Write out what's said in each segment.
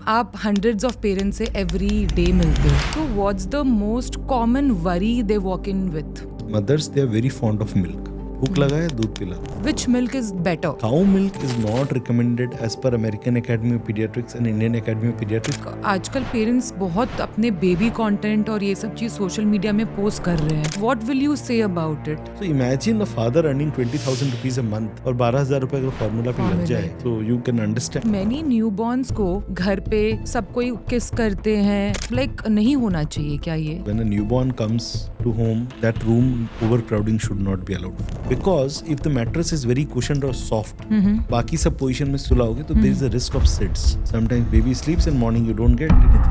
आप hundreds of parents से every day मिलते हो, तो what's the most common worry they walk in with? Mothers, they are very fond of milk. भूख लगा है दूध पिला. Which milk is better? Cow milk is not recommended as per American Academy of Pediatrics and Indian Academy of Pediatrics. आजकल parents बहुत अपने baby content और ये सब चीज सोशल मीडिया में पोस्ट कर रहे हैं. What will you say about it? So imagine a father earning 20,000 rupees a month और 12,000 रुपए अगर फॉर्मूला पे लग जाए, so you can understand. Many newborn's को घर पे सब कोई किस करते हैं, लाइक नहीं होना चाहिए क्या ये? When a newborn comes to home, that room overcrowding should not be allowed. Because if the mattress is very cushioned or soft, बाकी सब पोजीशन में सुलाओगे तो there is a risk of SIDS. Sometimes baby sleeps and morning you don't get anything.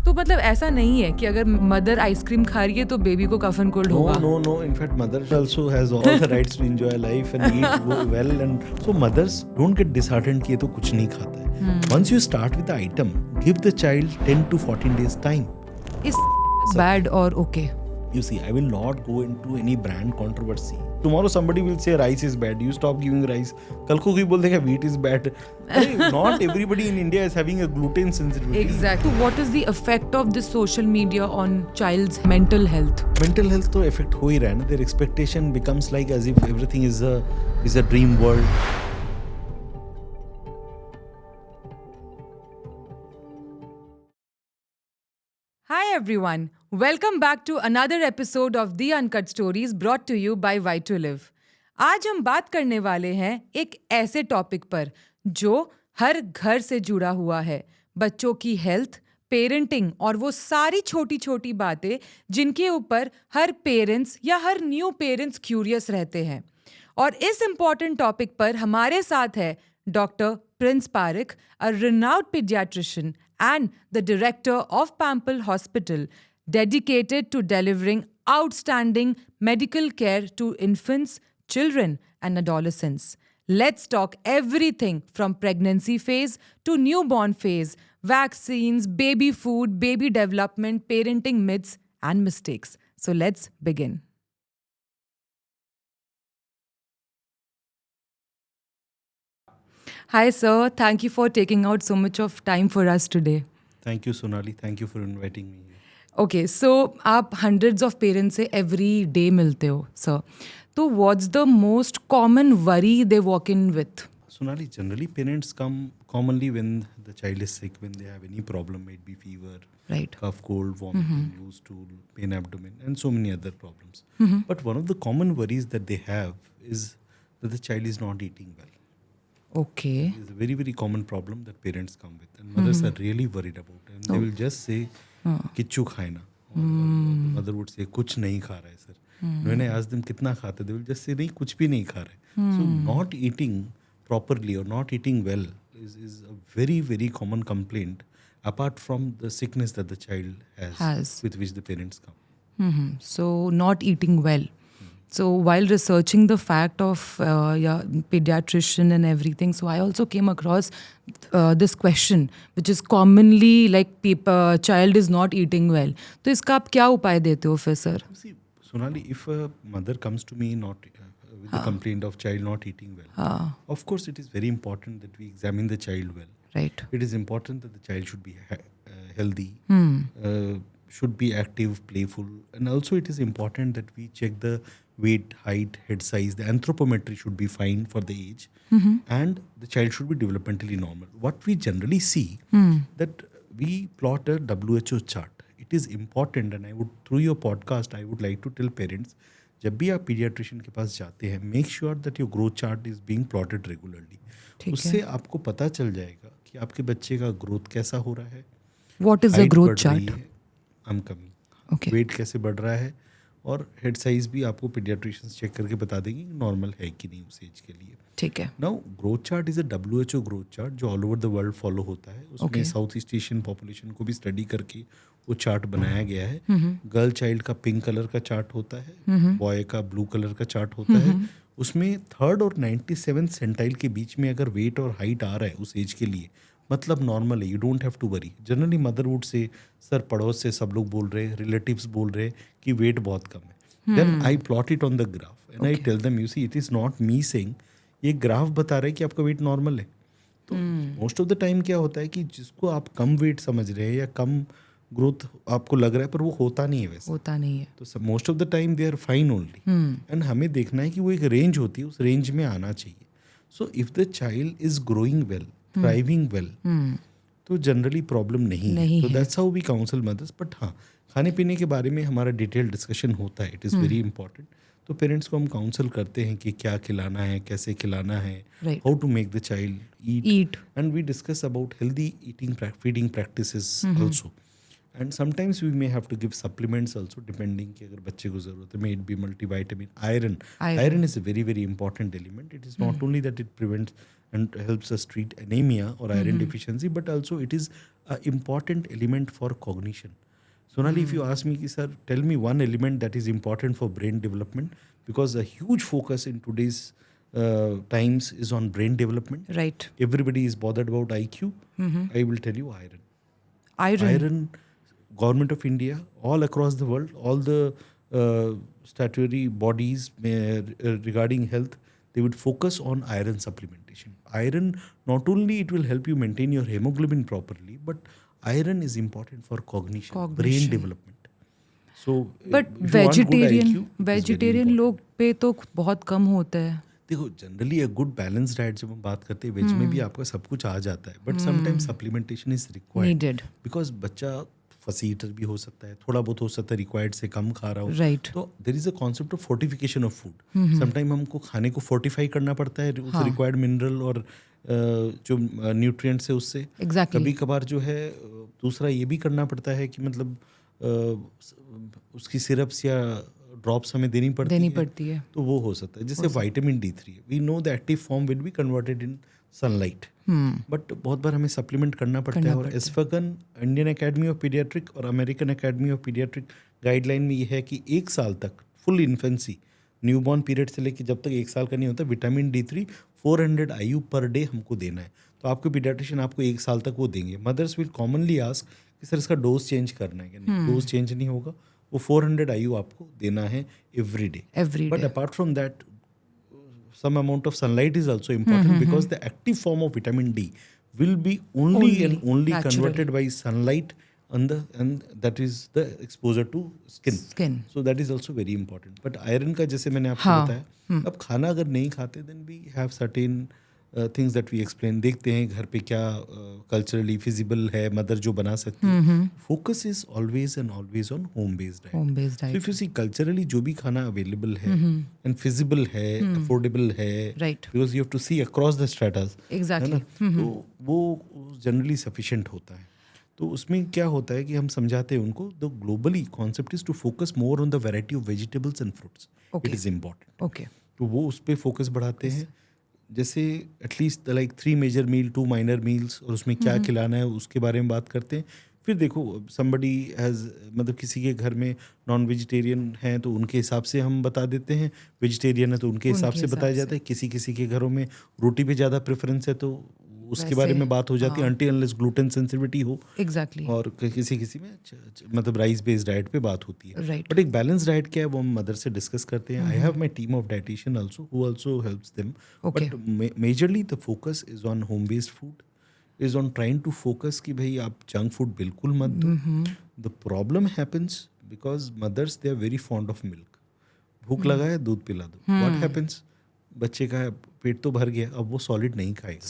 तो मतलब ऐसा नहीं है कि अगर मदर आइसक्रीम खा रही है तो बेबी को कफन कोल्ड होगा? No. In fact, mother also has all the rights to enjoy life and eat well. And so mothers don't get disheartened कि ये तो कुछ नहीं खाता है. Once you start with the item, give the child 10 to 14 days time. Is bad or okay? You see, I will not go into any brand controversy. Tomorrow somebody will say rice is bad. You stop giving rice. कल को कोई बोल देगा wheat is bad. Not everybody in India is having a gluten sensitivity. Exactly. What is the effect of this social media on child's mental health? Mental health तो effect हो ही रहा है ना. Their expectation becomes like as if everything is a dream world. Hi everyone. Welcome back to another episode of The Uncut Stories brought to you by Why to Live. आज हम बात करने वाले हैं एक ऐसे टॉपिक पर जो हर घर से जुड़ा हुआ है. बच्चों की हेल्थ, पेरेंटिंग और वो सारी छोटी छोटी बातें जिनके ऊपर हर पेरेंट्स या हर न्यू पेरेंट्स क्यूरियस रहते हैं. और इस इम्पॉर्टेंट टॉपिक पर हमारे साथ है doctor Prince Pareek, a renowned pediatrician and the director of Pample Hospital, dedicated to delivering outstanding medical care to infants, children, and adolescents. Let's talk everything from pregnancy phase to newborn phase, vaccines, baby food, baby development, parenting myths, and mistakes. So let's begin. Hi, sir. Thank you for taking out so much of time for us today. Thank you, Sonali. Thank you for inviting me. Okay, so आप hundreds of parents से every day मिलते हो, sir. तो what's the most common worry they walk in with? Sonali, generally parents come commonly when the child is sick, when they have any problem, might be fever, Right. cough, cold, vomiting, loose stool, pain abdomen, and so many other problems. But one of the common worries that they have is that the child is not eating well. Okay. It's a very, very common problem that parents come with, and mothers are really worried about it. And they will just say, "Kichchu खाए ना." Or the mother would say, "कुछ नहीं खा रहा है sir." When I ask them कितना खाते, they will just say, "नहीं, कुछ भी नहीं खा रहे." So not eating properly or not eating well is a very, very common complaint, apart from the sickness that the child has. With which the parents come. So not eating well. So while researching the fact of pediatrician and everything, so I also came across this question, which is commonly like child is not eating well. तो इसका आप क्या उपाय देते हो फिर sir? See, Sonali, if a mother comes to me not with the complaint of child not eating well, of course it is very important that we examine the child well. Right. It is important that the child should be healthy, should be active, playful, and also it is important that we check the weight, height, head size. The anthropometry should be fine for the age, and the child should be developmentally normal. What we generally see that we plot a WHO chart. It is important, and I would, through your podcast, I would like to tell parents, जब भी आप pediatrician के पास जाते हैं, make sure that your growth chart is being plotted regularly. उससे आपको पता चल जाएगा कि आपके बच्चे का growth कैसा हो रहा है. What is the growth chart? I'm coming. Okay. Weight कैसे बढ़ रहा है और हेड साइज भी आपको पीडियाट्रिशियंस चेक करके बता देंगे कि नॉर्मल है कि नहीं उस एज के लिए. ठीक है. Now growth chart is a WHO growth chart जो all over the world follow होता है. उसमें साउथ ईस्ट एशियन पॉपुलेशन को भी स्टडी करके वो चार्ट बनाया गया है. गर्ल चाइल्ड का पिंक कलर का चार्ट होता है, बॉय का ब्लू कलर का चार्ट होता है. उसमें 3rd और 97th सेंटाइल के बीच में अगर वेट और हाइट आ रहा है उस एज के लिए, मतलब नॉर्मल है. You don't have to worry. Generally mother would say sir पड़ोस से सब लोग बोल रहे हैं, रिलेटिव्स बोल रहे हैं कि वेट बहुत कम है. Then I plot it on the graph and I tell them, you see, it is not me saying, ये ग्राफ बता रहा है कि आपका वेट नॉर्मल है. तो मोस्ट ऑफ द टाइम क्या होता है कि जिसको आप कम वेट समझ रहे हैं या कम ग्रोथ आपको लग रहा है, पर वो होता नहीं है वैसे। होता नहीं है। तो most of the time they are fine only, and हमें देखना है कि वो एक रेंज होती है, उस रेंज में आना चाहिए। So if the child is growing well, thriving well, तो जनरली प्रॉब्लम नहीं है। तो that's how we counsel mothers. But हाँ, खाने पीने के बारे में हमारा डिटेल डिस्कशन होता है, इट इज़ वेरी इंपॉर्टेंट। तो पेरेंट्स को हम काउंसल करते हैं कि क्या खिलाना है, कैसे खिलाना है, Right. How to make the child eat, and we discuss about healthy eating feeding practices also. And sometimes we may have to give supplements also, depending कि अगर बच्चे को ज़रूरत है, may it be multivitamin, iron is a very very important element. It is not only that it prevents and helps us treat anemia or iron deficiency, but also it is an important element for cognition. Sonali, if you ask me, sir, tell me one element that is important for brain development, because a huge focus in today's times is on brain development. Right. Everybody is bothered about IQ. I will tell you iron. Iron. Government of India, all across the world, all the statutory bodies regarding health, they would focus on iron supplementation. Iron, not only it will help you maintain your hemoglobin properly, but iron is important for cognition. Brain development. So, But if you want good IQ, it is very vegetarian important. लोग पे तो बहुत कम होता है. देखो, generally a good balance diet जब हम बात करते हैं, वेज में भी आपका सब कुछ आ जाता है, but sometimes supplementation is required, Needed. Because बच्चा फसी ईटर भी हो सकता है, थोड़ा बहुत हो सकता है रिक्वायर्ड से कम खा रहा हो. Right. तो there is a concept of fortification of food. Sometime हमको खाने को फोर्टिफाई करना पड़ता है उस रिक्वायर्ड मिनरल और जो न्यूट्रिएंट्स है उससे. Exactly. कभी कभार जो है दूसरा ये भी करना पड़ता है कि मतलब उसकी सिरप्स या ड्रॉप्स हमें देनी पड़ती है. तो वो हो सकता है. जैसे vitamin D3, we know the active form will be converted in sunlight, but बहुत बार हमें सप्लीमेंट करना पड़ता है. और एस्फेगन, इंडियन एकेडमी ऑफ पीडियाट्रिक और American academy of paediatric guideline में ये है कि 1 साल तक, फुल इन्फेंसी, न्यूबॉर्न पीरियड से लेकर जब तक 1 साल का नहीं होता, vitamin D3 400 IU per day हमको देना है. तो आपके पीडियाट्रिशियन आपको 1 साल तक वो देंगे. मदर्स विल कॉमनली आस्क कि सर इसका डोज चेंज करना है क्या? नहीं, डोज चेंज नहीं होगा, वो 400 IU आपको देना है every day. But apart from that, some amount of sunlight is also important, because the active form of vitamin D will be only natural. Converted by sunlight, and that is the exposure to skin. So that is also very important. But iron का जैसे मैंने आपको बताया, अब खाना अगर नहीं खाते, then we have certain things that we explain. देखते हैं घर पे क्या culturally feasible है, मदर जो बना सकती है. Focus is always and always on home based diet. So if you see culturally जो भी खाना available है and feasible है, affordable है, right, because you have to see across the stratas. Exactly. है ना? तो वो generally sufficient होता है. तो उसमें क्या होता है कि हम समझाते हैं उनको, the globally concept is to focus more on the variety of vegetables and fruits. It is important. Okay. तो वो उस पर फोकस बढ़ाते हैं. जैसे एटलीस्ट लाइक 3 मेजर मील, 2 माइनर मील्स, और उसमें क्या खिलाना है उसके बारे में बात करते हैं. फिर देखो, समबडी हैज़, मतलब किसी के घर में नॉन वेजिटेरियन हैं तो उनके हिसाब से हम बता देते हैं, वेजिटेरियन है तो उनके हिसाब से बताया जाता है. किसी के घरों में रोटी पे ज़्यादा प्रेफरेंस है तो उसके बारे में बात हो जाती है, अनटिल अनलेस ग्लूटेन सेंसिटिविटी हो. एग्जैक्टली. और किसी में मतलब राइस बेस्ड डाइट पे बात होती है. Right. बट एक बैलेंस डाइट क्या है वो हम मदर से डिस्कस करते हैं. I have my team of dietitian also who also helps them. But majorly the focus is on home based food, is on trying to focus कि भाई आप जंक फूड बिल्कुल मत दो. The problem happens because mothers they are very fond of milk. भूख लगा है, दूध पिला दो. व्हाट हैपन्स, बच्चे का पेट तो भर गया, अब वो सॉलिड नहीं खाएगा.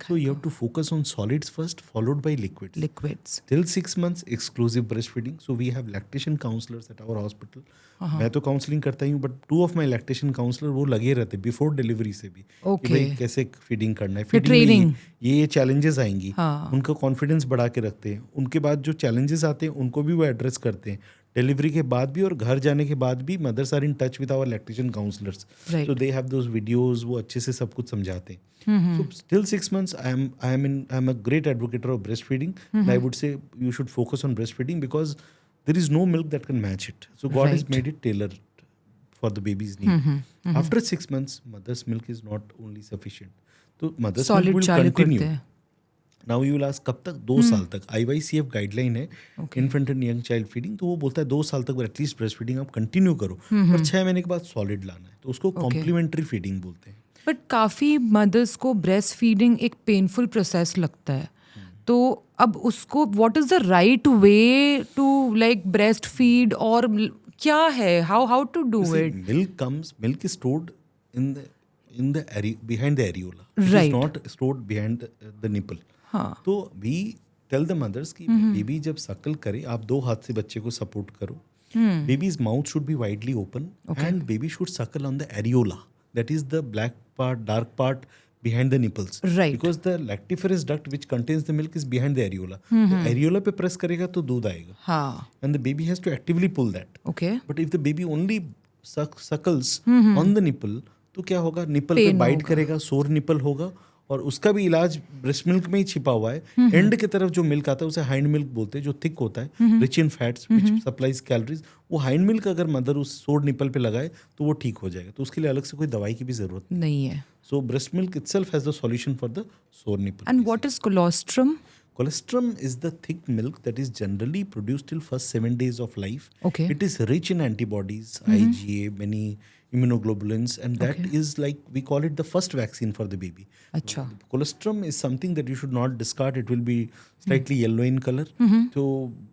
So you have to focus on solids first, followed by liquids. Till 6 months, exclusive breastfeeding. So we have lactation counselors at our hospital. मैं तो काउंसलिंग करता ही हूँ, but 2 of my lactation counselor वो लगे रहते बिफोर डिलीवरी से भी, कि भाई कैसे फीडिंग करना है, फीडिंग में ये चैलेंजेस आएंगी. उनका कॉन्फिडेंस बढ़ा के रखते हैं. उनके बाद जो चैलेंजेस आते हैं उनको भी वो एड्रेस करते हैं. डिलीवरी के बाद भी और घर जाने के बाद भी mothers are in touch with our lactation counsellors. So they have those videos, वो अच्छे से सब कुछ समझाते हैं. So till 6 months, I am a great advocate of breastfeeding. And I would say you should focus on breastfeeding because there is no milk that can match it. So God has made it tailored for the baby's need. After 6 months, mother's milk is not only sufficient. So mother's milk will continue. Now you will ask कब तक? 2 साल तक. IYCF guideline है infant and young child feeding, तो वो बोलता है 2 साल तक एटलीस्ट ब्रेस्ट फीडिंग आप कंटिन्यू करो, और 6 महीने के बाद सॉलिड लाना है. तो उसको कॉम्प्लीमेंट्री फीडिंग बोलते हैं. बट काफ़ी मदर्स को ब्रेस्ट फीडिंग एक पेनफुल प्रोसेस लगता है, तो अब उसको what is the right way to like breastfeed, और क्या है, how to do it? Milk is stored in the behind the areola. It is Right. not stored behind the nipple. हाँ. तो we tell the mothers कि baby जब सकल करे, आप 2 हाथ से बच्चे को सपोर्ट करो. Baby's mouth should be widely open, and baby should suckle on the areola. That is the black part, dark part behind the nipples. Right. Because the lactiferous duct which contains the milk is behind the areola. तो areola पे press करेगा तो दूध आएगा. हाँ. And the baby has to actively pull that. Okay. But if the baby only suckles on the nipple, तो क्या होगा, निपल पे Pain बाइट होगा. करेगा, सोर निपल होगा, और उसका भी इलाज ब्रेस्ट मिल्क में ही छिपा हुआ है. एंड की तरफ जो मिल्क आता है उसे हाइंड मिल्क बोलते हैं, जो थिक होता है, rich in fats which supplies calories. वो हाइंड मिल्क अगर मदर उस सोर निपल पे लगाए तो वो ठीक हो जाएगा. तो उसके लिए अलग से कोई दवाई की भी जरूरत नहीं. नहीं है. So breast milk itself has the solution for the sore nipple. And what is colostrum? Colostrum is the thick milk that is generally produced till first 7 days of life. Okay. It is rich in antibodies, IgA, many immunoglobulins, and that is like, we call it the first vaccine for the baby. अच्छा. Colostrum is something that you should not discard. It will be slightly yellow in color. तो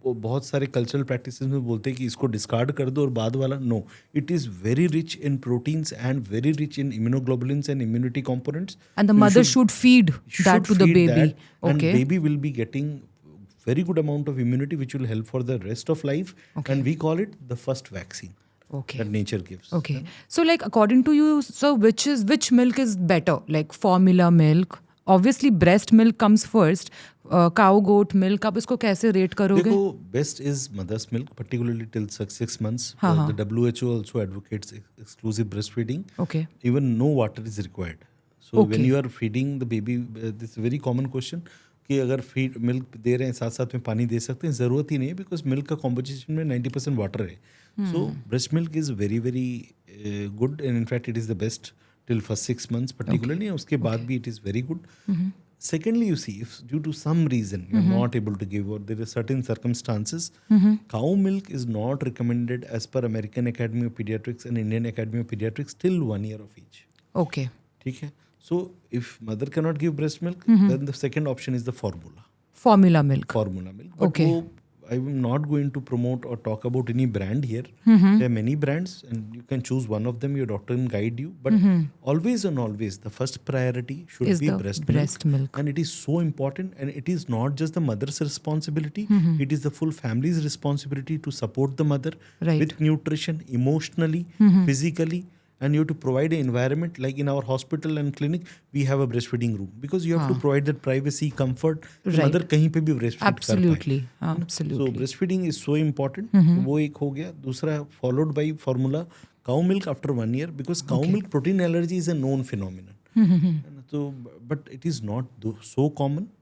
वो बहुत सारे cultural practices में बोलते हैं कि इसको डिस्कार्ड कर दो और बाद वाला. No, it is very rich in proteins and very rich in immunoglobulins and immunity components. And the So you mother should feed should that to the feed baby. that, and Okay. baby will be getting very good amount of immunity which will help for the rest of life. Okay. And we call it the first vaccine Okay. that nature gives. Okay. So like according to you, so which milk is better? Like formula milk? Obviously breast milk comes first. Cow goat milk, आप इसको कैसे rate करोगे? देखो, best is mother's milk, particularly till 6 months. The WHO also advocates exclusive breastfeeding. Okay. Even no water is required. So Okay. when you are feeding the baby, this is a very common question कि अगर feed milk दे रहे हैं साथ साथ में पानी दे सकते हैं? ज़रूरत ही नहीं है, बिकॉज मिल्क का कॉम्पोजिशन में 90% वाटर है. So breast milk is very very good, and in fact it is the best till first 6 months particularly. उसके बाद भी it is very good. Secondly, you see, if due to some reason you're not able to give, or there are certain circumstances, cow milk is not recommended as per American Academy of Pediatrics and Indian Academy of Pediatrics till 1 year of age. Okay. ठीक है. So if mother cannot give breast milk, then the second option is the formula. Formula milk. Formula milk. But Okay. I'm not going to promote or talk about any brand here. There are many brands, and you can choose one of them. Your doctor can guide you. But always and always, the first priority should Is be the breast breast milk. And it is so important. And it is not just the mother's responsibility. It is the full family's responsibility to support the mother Right. with nutrition, emotionally, physically. And you have to provide an environment, like in our hospital and clinic, we have a breastfeeding room, because you have to provide that privacy, comfort. कि Right. mother कहीं पे भी breastfeed कर पाए. Absolutely. So Absolutely. breastfeeding is so important. वो एक हो गया. दूसरा, followed by formula, cow milk after 1 year, because cow milk protein allergy is a known phenomenon. So, but it is not so common,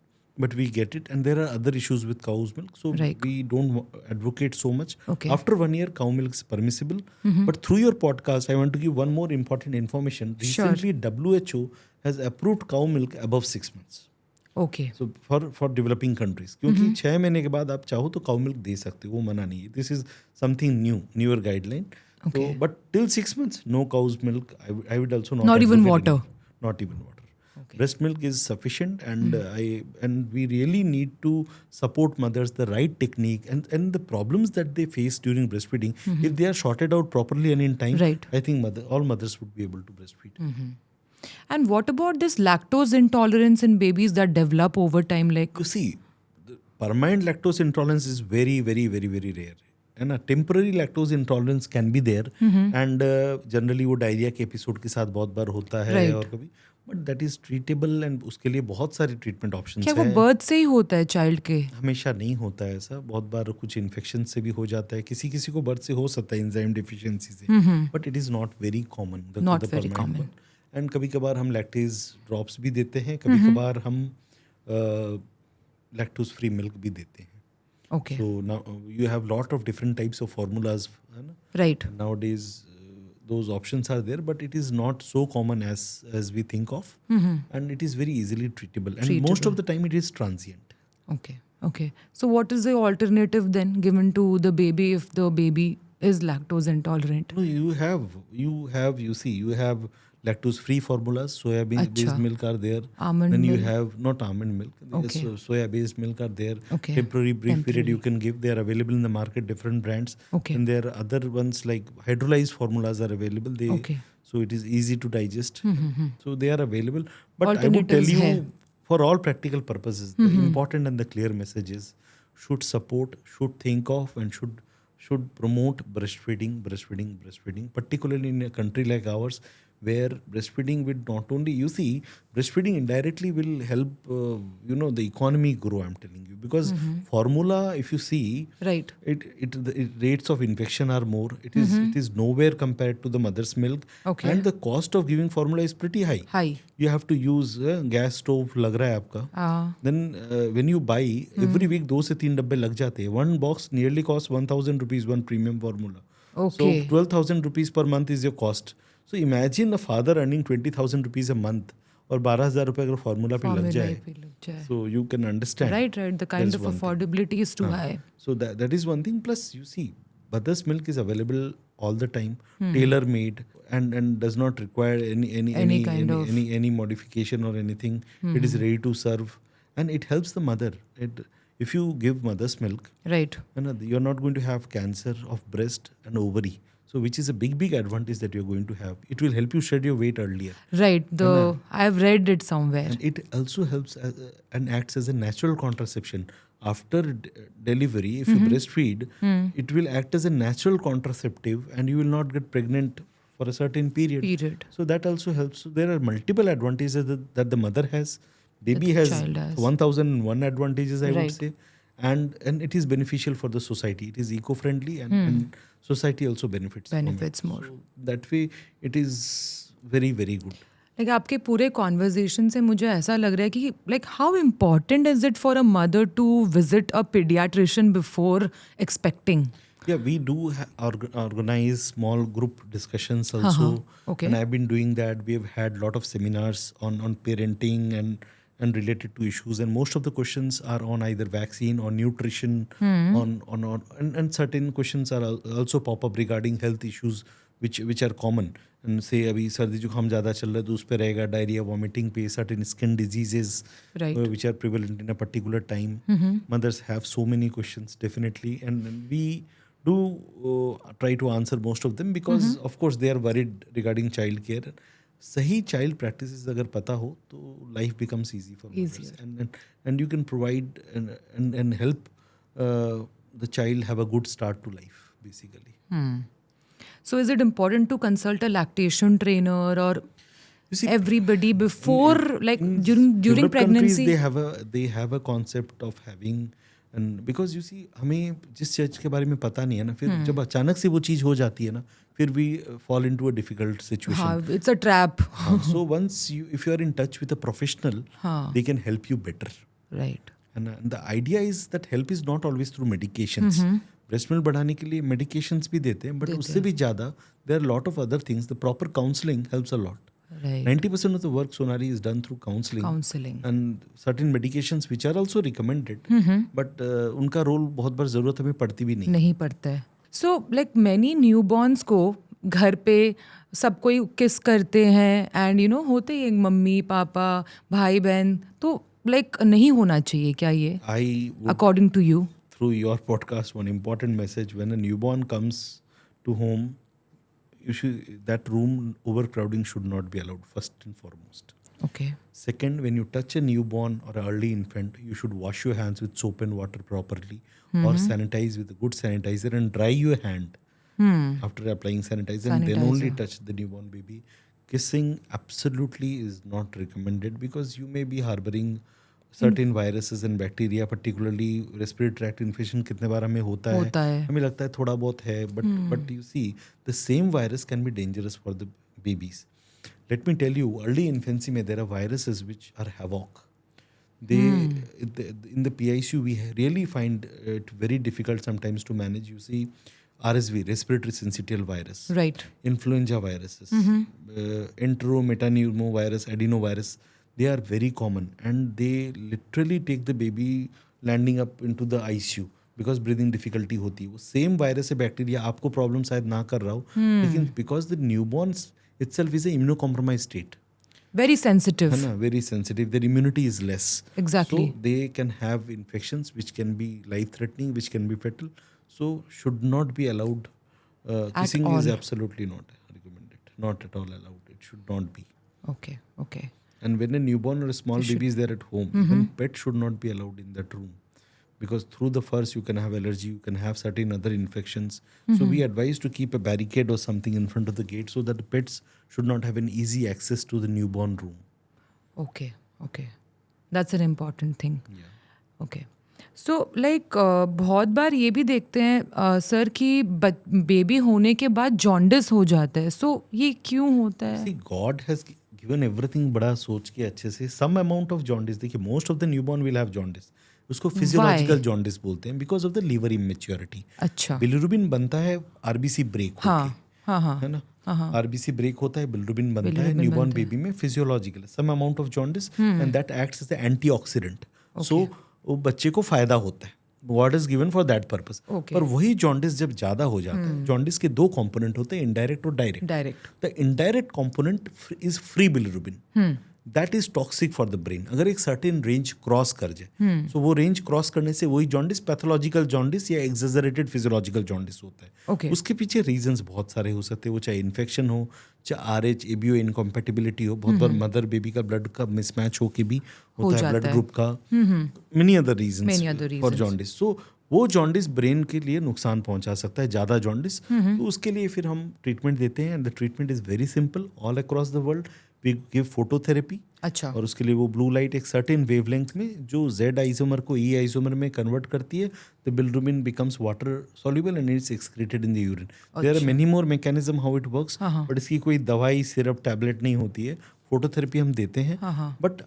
but we get it, and there are other issues with cow's milk. So Right. we don't advocate so much. Okay. After 1 year, cow milk is permissible. But through your podcast, I want to give one more important information. Sure. Recently, WHO has approved cow milk above 6 months. Okay. So for developing countries, क्योंकि 6 महीने के बाद आप चाहो तो cow milk दे सकते हो, वो मना नहीं है. This is something new, newer guideline. Okay. So, but till 6 months, no cow's milk. I would also not. Not even advocate water. any- Not even water. Breast milk is sufficient, and we really need to support mothers the right technique, and the problems that they face during breastfeeding. If they are sorted out properly and in time, Right. I think all mothers would be able to breastfeed. And what about this lactose intolerance in babies that develop over time? Like, You see, the permanent lactose intolerance is very, very, very, very rare. And a temporary lactose intolerance can be there. And generally वो diarrhoea के episode के साथ बहुत बार होता है. Right. और कभी, but that is treatable, and उसके लिए बहुत सारे ट्रीटमेंट ऑप्शंस क्या वो हैं. बर्थ से ही होता है चाइल्ड के? हमेशा नहीं होता है ऐसा. बहुत बार कुछ इन्फेक्शन से भी हो जाता है. किसी किसी को बर्थ से हो सकता है एंजाइम डेफिशिएंसी से, but it is not very common. Not very common. And कभी कभार हम लैक्टेज ड्रॉप्स भी देते हैं. कभी कभार हम लैक्टोज फ्री मिल्क भी देते हैं. Okay. So now you have lot of different types of formulas. है ना? Right. Nowadays, those options are there, but it is not so common as we think of, and it is very easily treatable. And most of the time, it is transient. Okay. Okay. So what is the alternative then given to the baby if the baby is lactose intolerant? No, you have lactose free formulas, soya based Acha. milk are there. Almond Then you milk. have not almond milk, Okay. soya based milk are there. Okay. Temporary brief period you Temporary. can give. They are available in the market, different brands. Okay. And there are other ones like hydrolyzed formulas are available. They Okay. so it is easy to digest. So they are available. But I would tell Alternatives you, है. for all practical purposes, the important and the clear message is should support, should think of, and should promote breastfeeding, particularly in a country like ours, where breastfeeding will not only, you see, breastfeeding indirectly will help, the economy grow, I'm telling you. Because formula, if you see, Right. the rates of infection are more. It is nowhere compared to the mother's milk. Okay. And the cost of giving formula is pretty high. High. You have to use gas stove लग रहा है आपका. Then when you buy, every week 2 से 3 डब्बे लग जाते हैं. One box nearly costs 1,000 rupees, one premium formula. Okay. So 12,000 rupees per month is your cost. So imagine a father earning 20,000 rupees a month और 12,000 रुपए अगर formula पे लग Formula जाए. पे लग जाए. So you can understand. Right. The kind That's of one thing. affordability is too high. So that is one thing. Plus, you see, mother's milk is available all the time, tailor made, and does not require any modification or anything. It is ready to serve, and it helps the mother. If you give mother's milk, Right. you're not going to have cancer of breast and ovary. So which is a big advantage that you're going to have. It will help you shed your weight earlier. Right. I've read it somewhere. And it also helps and acts as a natural contraception. After delivery, if you breastfeed, it will act as a natural contraceptive and you will not get pregnant for a certain period. So that also helps. So there are multiple advantages that the mother has. Baby has child has. 1001 advantages, I would Right. say. And it is beneficial for the society. It is eco-friendly and society also benefits from it. Benefits more. So that way, it is very, very good. Like आपके पूरे conversation से मुझे ऐसा लग रहा है कि like how important is it for a mother to visit a pediatrician before expecting? Yeah, we do organize small group discussions also. Okay. And I've been doing that. We have had a lot of seminars on parenting and related to issues. And most of the questions are on either vaccine or nutrition, and certain questions are also pop up regarding health issues which are common. And say अभी सर्दी जुकाम ज़्यादा चल रहा है तो उस पे रहेगा डायरिया, वॉमिटिंग पे, certain skin diseases Right. which are prevalent in a particular time. Mothers have so many questions, definitely, and we do try to answer most of them because of course they are worried regarding child care. सही child practices अगर पता हो तो life becomes easy for mothers. And you can provide and help the child have a good start to life, basically. So is it important to consult a lactation trainer or You see, everybody before like during developed pregnancy? countries, they have a concept of having, and because you see हमें जिस चीज के बारे में पता नहीं है ना, फिर जब अचानक से वो चीज हो जाती है ना, फिर we fall into a difficult situation. हाँ, it's a trap. So once if you are in touch with a professional, they can help you better. Right. And the idea is that help is not always through medications. Breast milk बढ़ाने के लिए medications भी देते हैं, but उससे भी ज़्यादा there are a lot of other things. The proper counseling helps a lot. Right. 90% of the work, Sonali, is done through counseling. And certain medications which are also recommended, but उनका role बहुत बार ज़रूरत हमें पड़ती भी नहीं पड़ता है. So like many newborns को घर पे सब कोई किस करते हैं and you know होते ही मम्मी पापा भाई बहन, तो like नहीं होना चाहिए क्या ये? I would, According to you? through your podcast, one important message: when a newborn comes to home, that room overcrowding should not be allowed, first and foremost. Okay. Second, when you touch a newborn or an early infant, you should wash your hands with soap and water properly, or sanitize with a good sanitizer and dry your hand after applying sanitizer, and then only touch the newborn baby. Kissing absolutely is not recommended because you may be harboring certain viruses and bacteria, particularly respiratory tract infection. कितने बार हमें होता है, हमें लगता है थोड़ा बहुत है, but you see, the same virus can be dangerous for the babies. Let me tell you, early infancy में there are viruses which are havoc. In the PICU we really find it very difficult sometimes to manage. You see, RSV, respiratory syncytial virus, Right. influenza viruses, enterometapneumovirus, adenovirus, they are very common and they literally take the baby landing up into the ICU because breathing difficulty होती है. वो same virus से bacteria आपको problem शायद ना कर रहा हो, लेकिन because the newborns itself is an immunocompromised state. Very sensitive. है ना, very sensitive. Their immunity is less. Exactly. So they can have infections which can be life-threatening, which can be fatal. So should not be allowed. Kissing is all. absolutely not recommended. Not at all allowed. It should not be. Okay, okay. And when a newborn or a small baby is there at home, even pet should not be allowed in that room. Because through the furs you can have allergy, you can have certain other infections. So we advise to keep a barricade or something in front of the gate so that the pets should not have an easy access to the newborn room. Okay, okay. That's an important thing. Yeah. Okay. So like बहुत बार ये भी देखते हैं sir कि baby होने के बाद jaundice हो जाता है. So ये क्यों होता है? See, God has given everything बड़ा सोच के अच्छे से. Some amount of jaundice, देखिए most of the newborn will have jaundice. उसको फिजियोलॉजिकल जॉन्डिस बोलते हैं because of the liver immaturity. अच्छा. बिलिरुबिन बनता है आरबीसी ब्रेक होके, है ना. आरबीसी ब्रेक होता है, बिलिरुबिन बनता है न्यूबॉर्न बेबी में physiological some amount of jaundice and that acts as the antioxidant. So वो बच्चे को फायदा होता है. God is given for that purpose. पर वही जॉन्डिस जब ज्यादा हो जाता है, जॉन्डिस के दो कंपोनेंट होते हैं, इनडायरेक्ट और direct. The indirect component is free bilirubin. That is toxic for the brain. अगर एक सर्टेन रेंज क्रॉस कर जाए, सो वो रेंज क्रॉस करने से वही जॉन्डिस पैथोलॉजिकल जॉन्डिस या एक्सेजरेटेड फिजियोलॉजिकल जॉन्डिस होता है. Okay. उसके पीछे रीजंस बहुत सारे हो सकते हैं. वो चाहे इन्फेक्शन हो, चाहे आरएच एबीओ इनकॉम्पेटिबिलिटी हो, बहुत बार मदर बेबी का ब्लड का मिसमैच हो के भी होता है, ब्लड ग्रुप का, many other reasons for jaundice. So वो जॉन्डिस ब्रेन के लिए नुकसान पहुंचा सकता है, ज़्यादा जॉन्डिस. तो उसके लिए फिर हम ट्रीटमेंट देते हैं. And the treatment is very simple all across the world. We give phototherapy. अच्छा. और उसके लिए वो ब्लू लाइट एक सर्टेन वेवलेंथ में जो Z आइसोमर को E आइसोमर में कन्वर्ट करती है. The bilirubin becomes water soluble and it's excreted in the urine. There are many more mechanism how it works, but इसकी कोई दवाई सिरप टैबलेट नहीं होती है. फोटोथेरेपी हम देते हैं, बट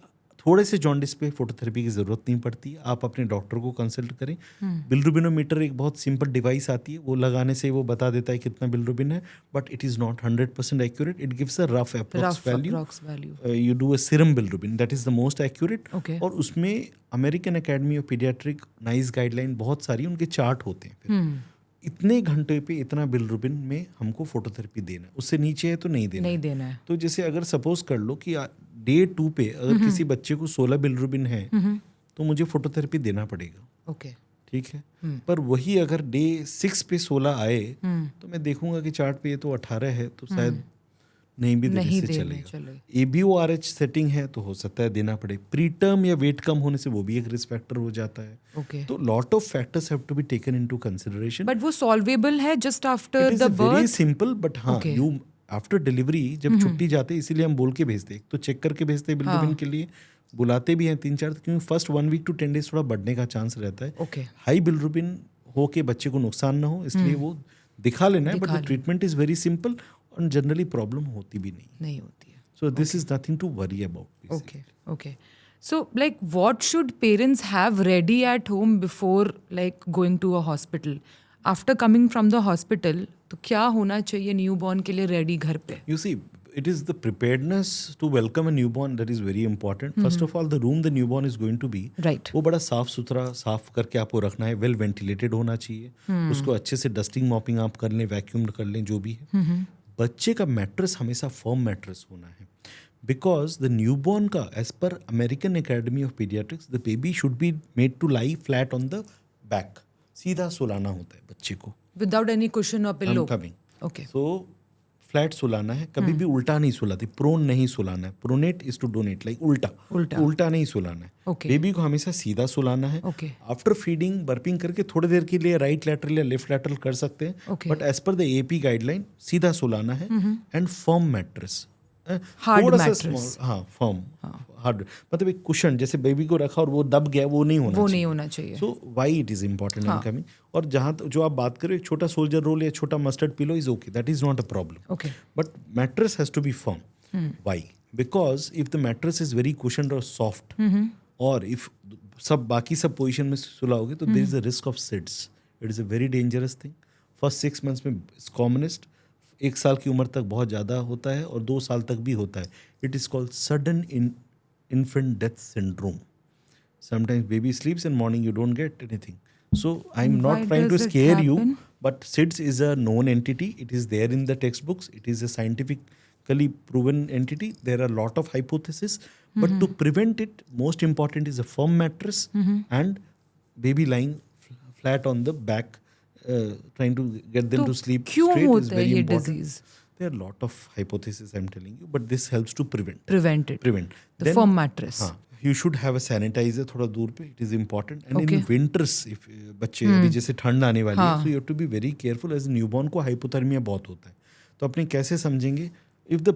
थोड़े से जॉन्डिस पे फोटोथेरेपी की ज़रूरत नहीं पड़ती. आप अपने डॉक्टर को कंसल्ट करें. बिलिरुबिनोमीटर एक बहुत सिंपल डिवाइस आती है, वो लगाने से वो बता देता है कितना बिलिरुबिन है, but it is not 100% accurate. It gives a rough approx value. You do a serum bilirubin, that is the most accurate. और उसमें American academy of paediatric nice guideline बहुत सारी उनके चार्ट होते हैं. फिर इतने घंटे पे इतना बिलिरुबिन में हमको फोटोथेरेपी देना है, उससे नीचे है तो नहीं देना है. तो जैसे अगर सपोज कर लो कि डे 2 पे अगर किसी बच्चे को 16 बिलिरुबिन है तो मुझे फोटोथेरेपी देना पड़ेगा. ओके. ठीक है. पर वही अगर डे 6 पे 16 आए तो मैं देखूंगा कि चार्ट पे ये तो 18 है, तो शायद नहीं भी देने से चलेगा. ABORH सेटिंग है तो हो सकता है देना पड़े. प्री टर्म या वेट कम होने से वो भी एक रिस्क फैक्टर हो जाता है. Okay. तो lot of factors have to be taken into consideration. But वो सॉल्वेबल है just after the birth. Very simple. But हाँ, यू आफ्टर डिलीवरी जब छुट्टी जाते हैं, इसीलिए हम बोल के भेजते हैं. तो चेक करके भेजते हैं बिलिरुबिन के लिए, बुलाते भी हैं 3-4, क्योंकि फर्स्ट 1 वीक to 10 days थोड़ा बढ़ने का चांस रहता है. हाई बिलिरुबिन हो के बच्चे को नुकसान ना हो, इसलिए वो दिखा लेना है. But the treatment is very simple और जनरली प्रॉब्लम होती भी नहीं होती है. So this is nothing to worry about. Okay. So like what should parents have ready at home before like going to a hospital? After coming from the hospital, तो क्या होना चाहिए न्यूबॉर्न के लिए रेडी घर पे? You see, it is the preparedness to welcome a newborn that is very important. First of all, the room the newborn is going to be, right, वो बड़ा साफ सुथरा साफ करके आपको रखना है. वेल वेंटिलेटेड होना चाहिए. उसको अच्छे से डस्टिंग मॉपिंग आप कर लें, वैक्यूम कर लें, जो भी है. बच्चे का मैट्रेस हमेशा फर्म मैट्रेस होना है. Because the newborn का, as per American Academy of Pediatrics, the baby should be made to lie flat on the back. सीधा सुलाना होता है बच्चे को. Without any cushion or pillow. I'm coming. Okay. So flat सुलाना है, कभी भी उल्टा नहीं सुलाते. प्रोन नहीं सुलाना है. Pronate is to donate, like उल्टा नहीं सुलाना है. Okay. बेबी को हमेशा सीधा सुलाना है. Okay. आफ्टर फीडिंग बर्पिंग करके थोड़ी देर के लिए राइट लैटरल या लेफ्ट लैटरल कर सकते हैं. Okay. But as per the AP guideline सीधा सुलाना है. And firm mattress. Hard mattress. हाँ, फर्म हार्ड, मतलब एक कुशन जैसे बेबी को रखा और वो दब गया, वो नहीं होना चाहिए. So why it is important in coming. और जहाँ जो आप बात करें, छोटा सोल्जर रोल या छोटा mustard pillow is okay, that is not a problem. But mattress has to be firm. Why? Because if the mattress is very cushioned और सॉफ्ट, और इफ बाकी सब पोजिशन में सुलाओगे तो there is a risk of SIDS. It is a very dangerous thing. First 6 months में it's commonest. 1 साल की उम्र तक बहुत ज़्यादा होता है और 2 साल तक भी होता है. It is called sudden infant death syndrome. Sometimes baby sleeps and morning you don't get anything. So I'm not trying to scare you, but SIDS is a known entity. It is there in the textbooks. It is a scientific scientifically proven entity. There are a lot of hypotheses, but to prevent it, most important is a firm mattress and baby lying flat on the back, trying to get them तो to sleep क्यों straight is होता है very ये important. disease? There are a lot of hypotheses I'm telling you, but this helps to prevent. Prevent it. Prevent. The firm mattress. हाँ, you should have a sanitizer थोड़ा दूर पे. It is important. And Okay. in winters, if बच्चे अभी जैसे ठंड आने वाली है, so you have to be very careful. As a newborn को hypothermia बहुत होता है. तो अपने कैसे समझेंगे? If the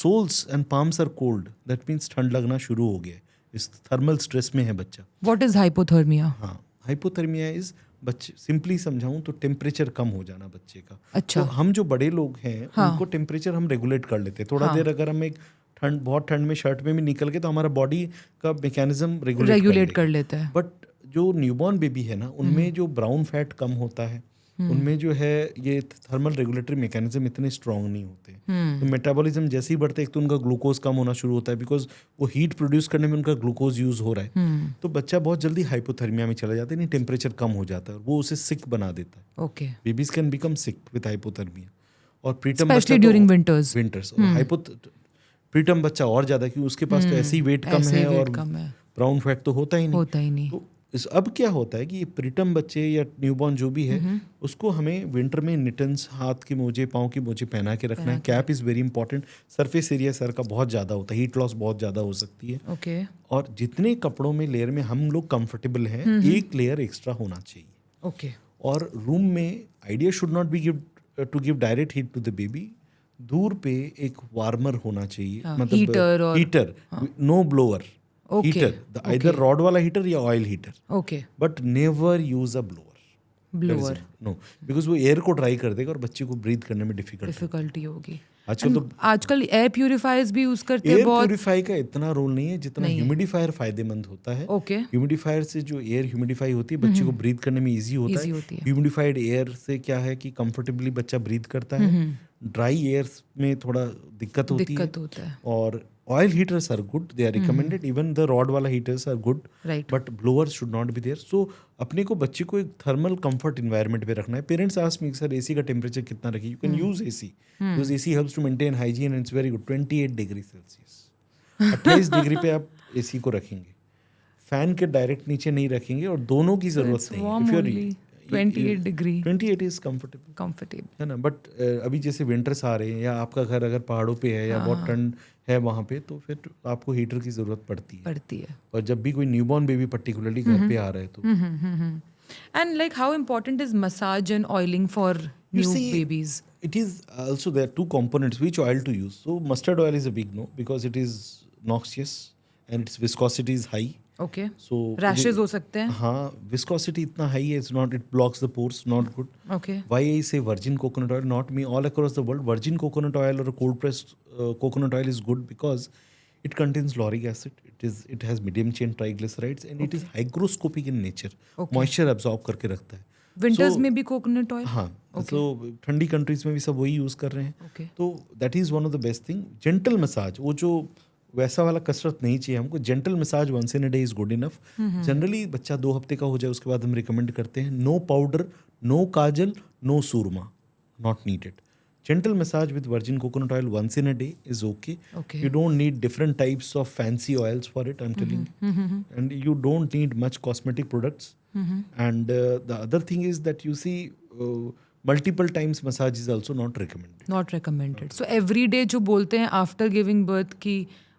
soles and palms are cold, that means ठंड लगना शुरू हो गया है. इस थर्मल स्ट्रेस में है बच्चा. What is hypothermia? हाँ, हाइपोथर्मिया इज बच्चे, सिंपली समझाऊं तो टेम्परेचर कम हो जाना बच्चे का. अच्छा. तो हम जो बड़े लोग हैं उनको टेम्परेचर हम रेगुलेट कर लेते हैं. थोड़ा देर अगर हम एक बहुत ठंड में शर्ट में भी निकल गए तो हमारा बॉडी का मैकेनिज्म रेगुलेट कर लेता है. बट जो न्यूबॉर्न बेबी है ना, उनमें जो ब्राउन फैट कम होता है, उनमें जो है ये थर्मल रेगुलेटरी मैकेनिज्म इतने स्ट्रांग नहीं होते. तो मेटाबॉलिज्म जैसे ही बढ़ता है, एक तो उनका ग्लूकोज कम होना शुरू होता है, बिकॉज वो हीट प्रोड्यूस करने में उनका ग्लूकोज यूज हो रहा है. तो बच्चा बहुत जल्दी हाइपोथर्मिया में चला जाता है, नहीं टेम्परेचर कम हो जाता है, वो उसे सिक बना देता है. Okay. Babies can become sick with hypothermia. और preterm Especially during winters. Preterm बच्चा और ज्यादा, क्योंकि उसके पास तो ऐसे ही वेट कम है और ब्राउन फैट तो होता ही नहीं. तो अब क्या होता है कि ये प्रीटम बच्चे या न्यूबॉर्न जो भी है, उसको हमें विंटर में निटन्स, हाथ के मोजे, पाँव के मोजे पहना के रखना है. Cap is very important. Surface area sir का बहुत ज़्यादा होता है, हीट लॉस बहुत ज़्यादा हो सकती है. ओके. और जितने कपड़ों में लेयर में हम लोग कंफर्टेबल हैं, एक लेयर एक्स्ट्रा होना चाहिए. ओके. और रूम में idea should not be to give direct heat to the baby. दूर पे एक वार्मर होना चाहिए, मतलब heater, no blower. Okay. Heater, either rod वाला हीटर या oil heater. Okay. But never use a blower. No, because वो एयर को ड्राई कर देगा और बच्चे को ब्रीथ करने में डिफिकल्टी होगी. आजकल एयर प्यूरिफायर्स भी यूज करते हैं. एयर प्यूरिफाई का इतना रोल नहीं है जितना ह्यूमिडिफायर फायदेमंद होता है. ओके. ह्यूमिडिफायर से जो एयर ह्यूमिडिफाई होती है, बच्चे को ब्रीथ करने में इजी होता है. ह्यूमिडिफाइड एयर से क्या है कि कंफर्टेबली बच्चा ब्रीथ करता है. ड्राई एयर में थोड़ा दिक्कत होती है. और oil heaters are good, they are recommended. Even the rod wala heaters are good, right, but blowers should not be there. So अपने को बच्चे को एक थर्मल कंफर्ट इन्वायरमेंट पे रखना है. Parents ask me sir AC का टेम्परेचर कितना रखें. You can use AC, because AC helps to maintain hygiene and it's very good. 28 degree Celsius, 28 degree पे आप एसी को रखेंगे. फैन के डायरेक्ट नीचे नहीं रखेंगे और दोनों की जरूरत नहीं है. If you're 28 degree, 28 is comfortable है ना. बट अभी जैसे विंटर्स आ रहे हैं या आपका घर अगर पहाड़ों पे है या बहुत ठंड है वहाँ पे, तो फिर आपको हीटर की जरूरत पड़ती है. और जब भी कोई न्यूबॉर्न बेबी पर्टिकुलरली घर पे आ रहा है तो. And like how important is massage and oiling for new babies? It is also, there are two components which oil to use. So mustard oil is a big no because it is noxious and its viscosity is high. Okay. So rashes हो सकते हैं. हाँ, viscosity इतना high है, it's not, it blocks the pores, not good. Okay. Why I say virgin coconut oil, not me, all across the world, virgin coconut oil or a cold pressed coconut oil is good because it contains lauric acid. It has medium chain triglycerides and it is hygroscopic in nature. Moisture absorb करके रखता है. Winters में भी coconut oil? हाँ. तो ठंडी countries में भी सब वही यूज कर रहे हैं. तो that is one of the best thing. Gentle massage, वो जो वैसा वाला कसरत नहीं चाहिए हमको. Gentle massage once in a day is good enough. Generally बच्चा 2 हफ्ते का हो जाए उसके बाद हम रिकमेंड करते हैं no powder, no kajal, no surma, not needed. Gentle massage with virgin coconut oil once in a day is okay. You don't need different types of fancy oils for it, I'm telling you. And you don't need much cosmetic products. And the other thing is that you see multiple times massage is also not recommended. Not recommended. So every day जो बोलते हैं after giving birth की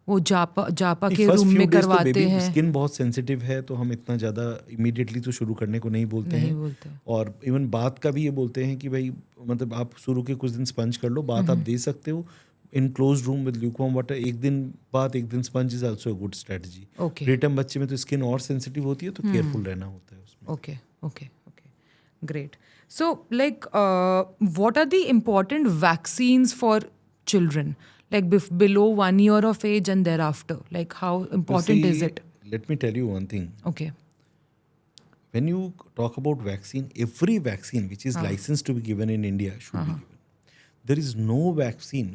वो जापा के room में करवाते हैं. Skin बहुत सेंसिटिव है तो हम इतना ज़्यादा इमीडिएटली तो शुरू करने को नहीं बोलते हैं. और इवन बात का भी ये बोलते हैं कि भाई मतलब आप शुरू के कुछ दिन स्पंज कर लो, बात आप दे सकते हो in close room with lukewarm water. एक दिन बात, एक दिन sponge is also a good strategy. Preterm बच्चे में तो स्किन और सेंसिटिव होती है तो केयरफुल रहना होता है उसमें. Okay, great. So like what are the important vaccines for children? Like below 1 year of age and thereafter, like how important is it? Let me tell you one thing. Okay. When you talk about vaccine, every vaccine which is licensed to be given in India should be given. There is no vaccine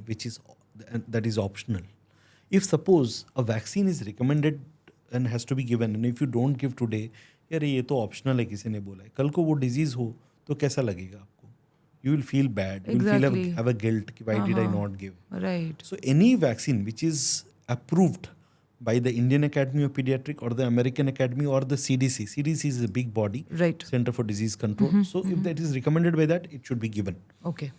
that is optional. If suppose a vaccine is recommended and has to be given, and if you don't give today, यार ये तो optional है, किसी ने बोला है, कल को वो डिजीज हो तो कैसा लगेगा आपको? you will feel bad. You will Exactly. have a guilt. Why did I not give? Right. So any vaccine which is approved by the Indian Academy of Pediatric or the American Academy or the CDC. CDC is a big body, Right. Center for Disease Control. So if that is recommended by that, it should be given. Okay.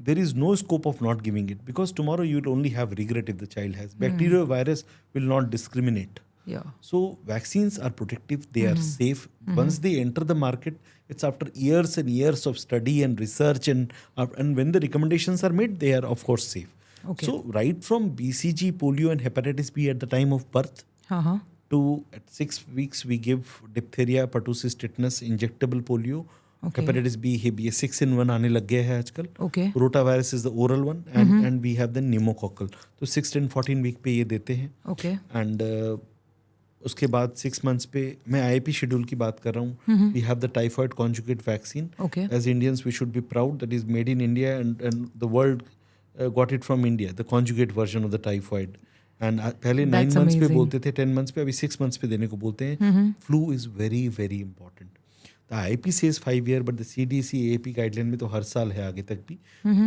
There is no scope of not giving it because tomorrow you will only have regret if the child has. Bacteria or virus will not discriminate. Yeah. So vaccines are protective, they are safe. Once they enter the market, it's after years and years of study and research, and when the recommendations are made, they are of course safe. Okay. So right from BCG, polio and hepatitis B at the time of birth Uh-huh. to at 6 weeks we give diphtheria, pertussis, tetanus, injectable polio. Okay. Hepatitis B, ये 6-in-1 आने लग गया है आजकल. Okay. Rotavirus is the oral one and we have the pneumococcal. तो 6 and 14 week पे ये देते हैं. Okay. And उसके बाद 6 months पे मैं IAP शेड्यूल की बात कर रहा हूँ. We have the typhoid conjugate vaccine. Okay. As Indians, we should be proud that is made in India and the world got it from India. The conjugate version of the typhoid. And पहले 9 That's months पे amazing. बोलते थे, 10 months पे, अभी 6 months पे देने को बोलते हैं. Flu is very very important. The IAP says 5 year, but the CDC AAP guideline में तो हर साल है आगे तक भी.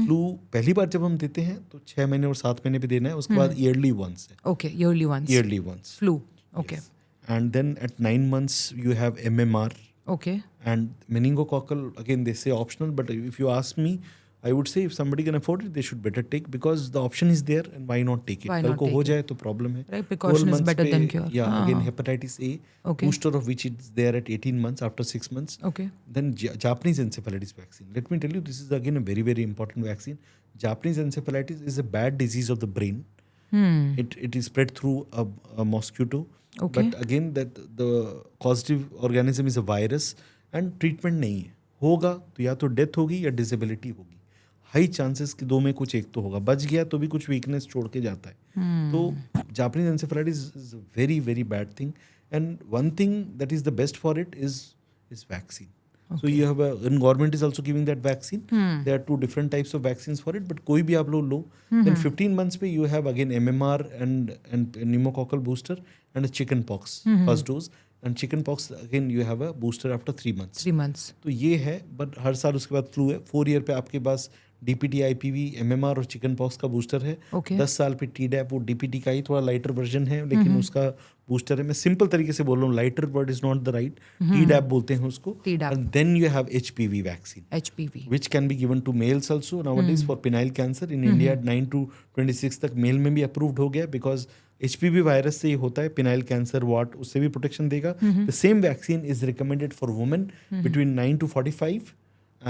Flu पहली बार जब हम देते हैं तो 6 महीने और 7 महीने पे देना है. उसके बाद yearly once है. Okay. Yearly ones. Yearly once. Flu. Okay. Yes. And then at 9 months you have MMR Okay. and meningococcal. Again they say optional, but if you ask me, I would say if somebody can afford it, they should better take because the option is there and why not take it? Why कल not को हो take जाए तो problem है. Right, precaution 12 is months better पे, than cure. Yeah, हाँ. again hepatitis A, Okay. booster of which is there at 18 months after 6 months. Okay. Then Japanese encephalitis vaccine. Let me tell you, this is again a very very important vaccine. Japanese encephalitis is a bad disease of the brain. It is spread through a mosquito. Okay. But again that the causative organism is a virus and treatment नहीं है. होगा तो या तो death होगी या disability होगी. High chances कि दो में कुछ एक तो होगा. बच गया तो भी कुछ वीकनेस छोड़ के जाता है. तो Japanese encephalitis is a very very bad thing and one thing that is the best for it is vaccine. So you have and government is also giving that vaccine. There are 2 different types of vaccines for it, but कोई भी आप लोग लो. Then 15 months पे you have again MMR and pneumococcal booster and a chicken pox first dose. And chicken pox again you have a booster after 3 months. 3 months. तो ये है. But हर साल उसके बाद फ्लू है. 4 ईयर पे आपके पास DPT, IPV, MMR और चिकन पॉक्स का बूस्टर है. Okay. 10 साल पे TDAP, वो DPT का ही थोड़ा लाइटर वर्जन है लेकिन उसका बूस्टर है. मैं सिंपल तरीके से बोल रहा हूँ, lighter word is not the right. TDAP बोलते हैं उसको. TDAP. And then you have HPV vaccine. HPV. Which can be given to males also nowadays for penile cancer. In India 9 to 26 तक मेल में भी अप्रूव्ड हो गया because HPV virus से ही होता है. पिनाइल कैंसर वॉट उससे भी प्रोटेक्शन देगा. The same vaccine is recommended for women between 9 to 45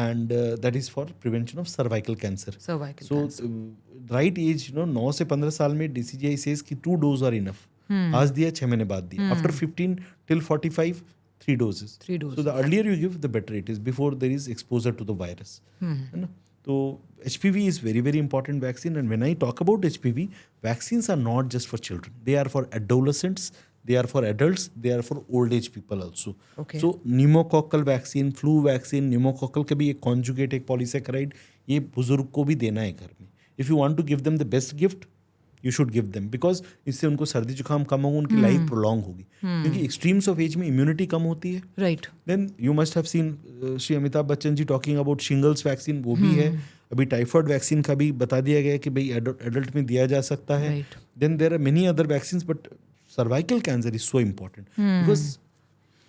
and that is for prevention of cervical cancer. Cervical So cancer. right age 9 से 15 साल में DCGI says कि 2 doses are enough. आज दिया 6 महीने बाद दिया. After 15 till 45 3 doses. 3 doses. So the earlier you give the better it is before there is exposure to the virus. है ना? तो HPV is very very important vaccine and when I talk about HPV, vaccines are not just for children. They are for adolescents, they are for adults, they are for old age people also. Okay. So pneumococcal vaccine, flu vaccine, pneumococcal का भी एक conjugate एक polysaccharide ये बुजुर्ग को भी देना है घर में. If you want to give them the best gift, you should give them because इससे उनको सर्दी जुकाम कम होगा, उनकी लाइफ प्रोलॉन्ग होगी. क्योंकि एक्सट्रीम्स ऑफ एज में इम्यूनिटी कम होती है. Right. Then you must have seen Shri Amitabh Bachchan ji talking about shingles vaccine. वो भी है. अभी टाइफॉइड वैक्सीन का भी बता दिया गया है कि भाई एडल्ट में दिया जा सकता है. Right. Then there are many other vaccines but cervical cancer is so important because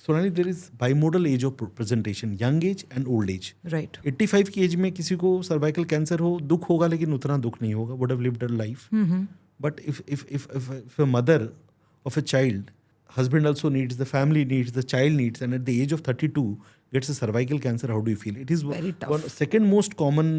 Sonali there is bimodal age of presentation, young age and old age. Right. 85 की एज में किसी को सर्वाइकल कैंसर हो, दुख होगा लेकिन उतना दुख नहीं होगा. Would have lived a life. But if a mother of a child, husband also needs, the family needs, the child needs, and at the age of 32 gets a cervical cancer, how do you feel? It is Very tough. second most common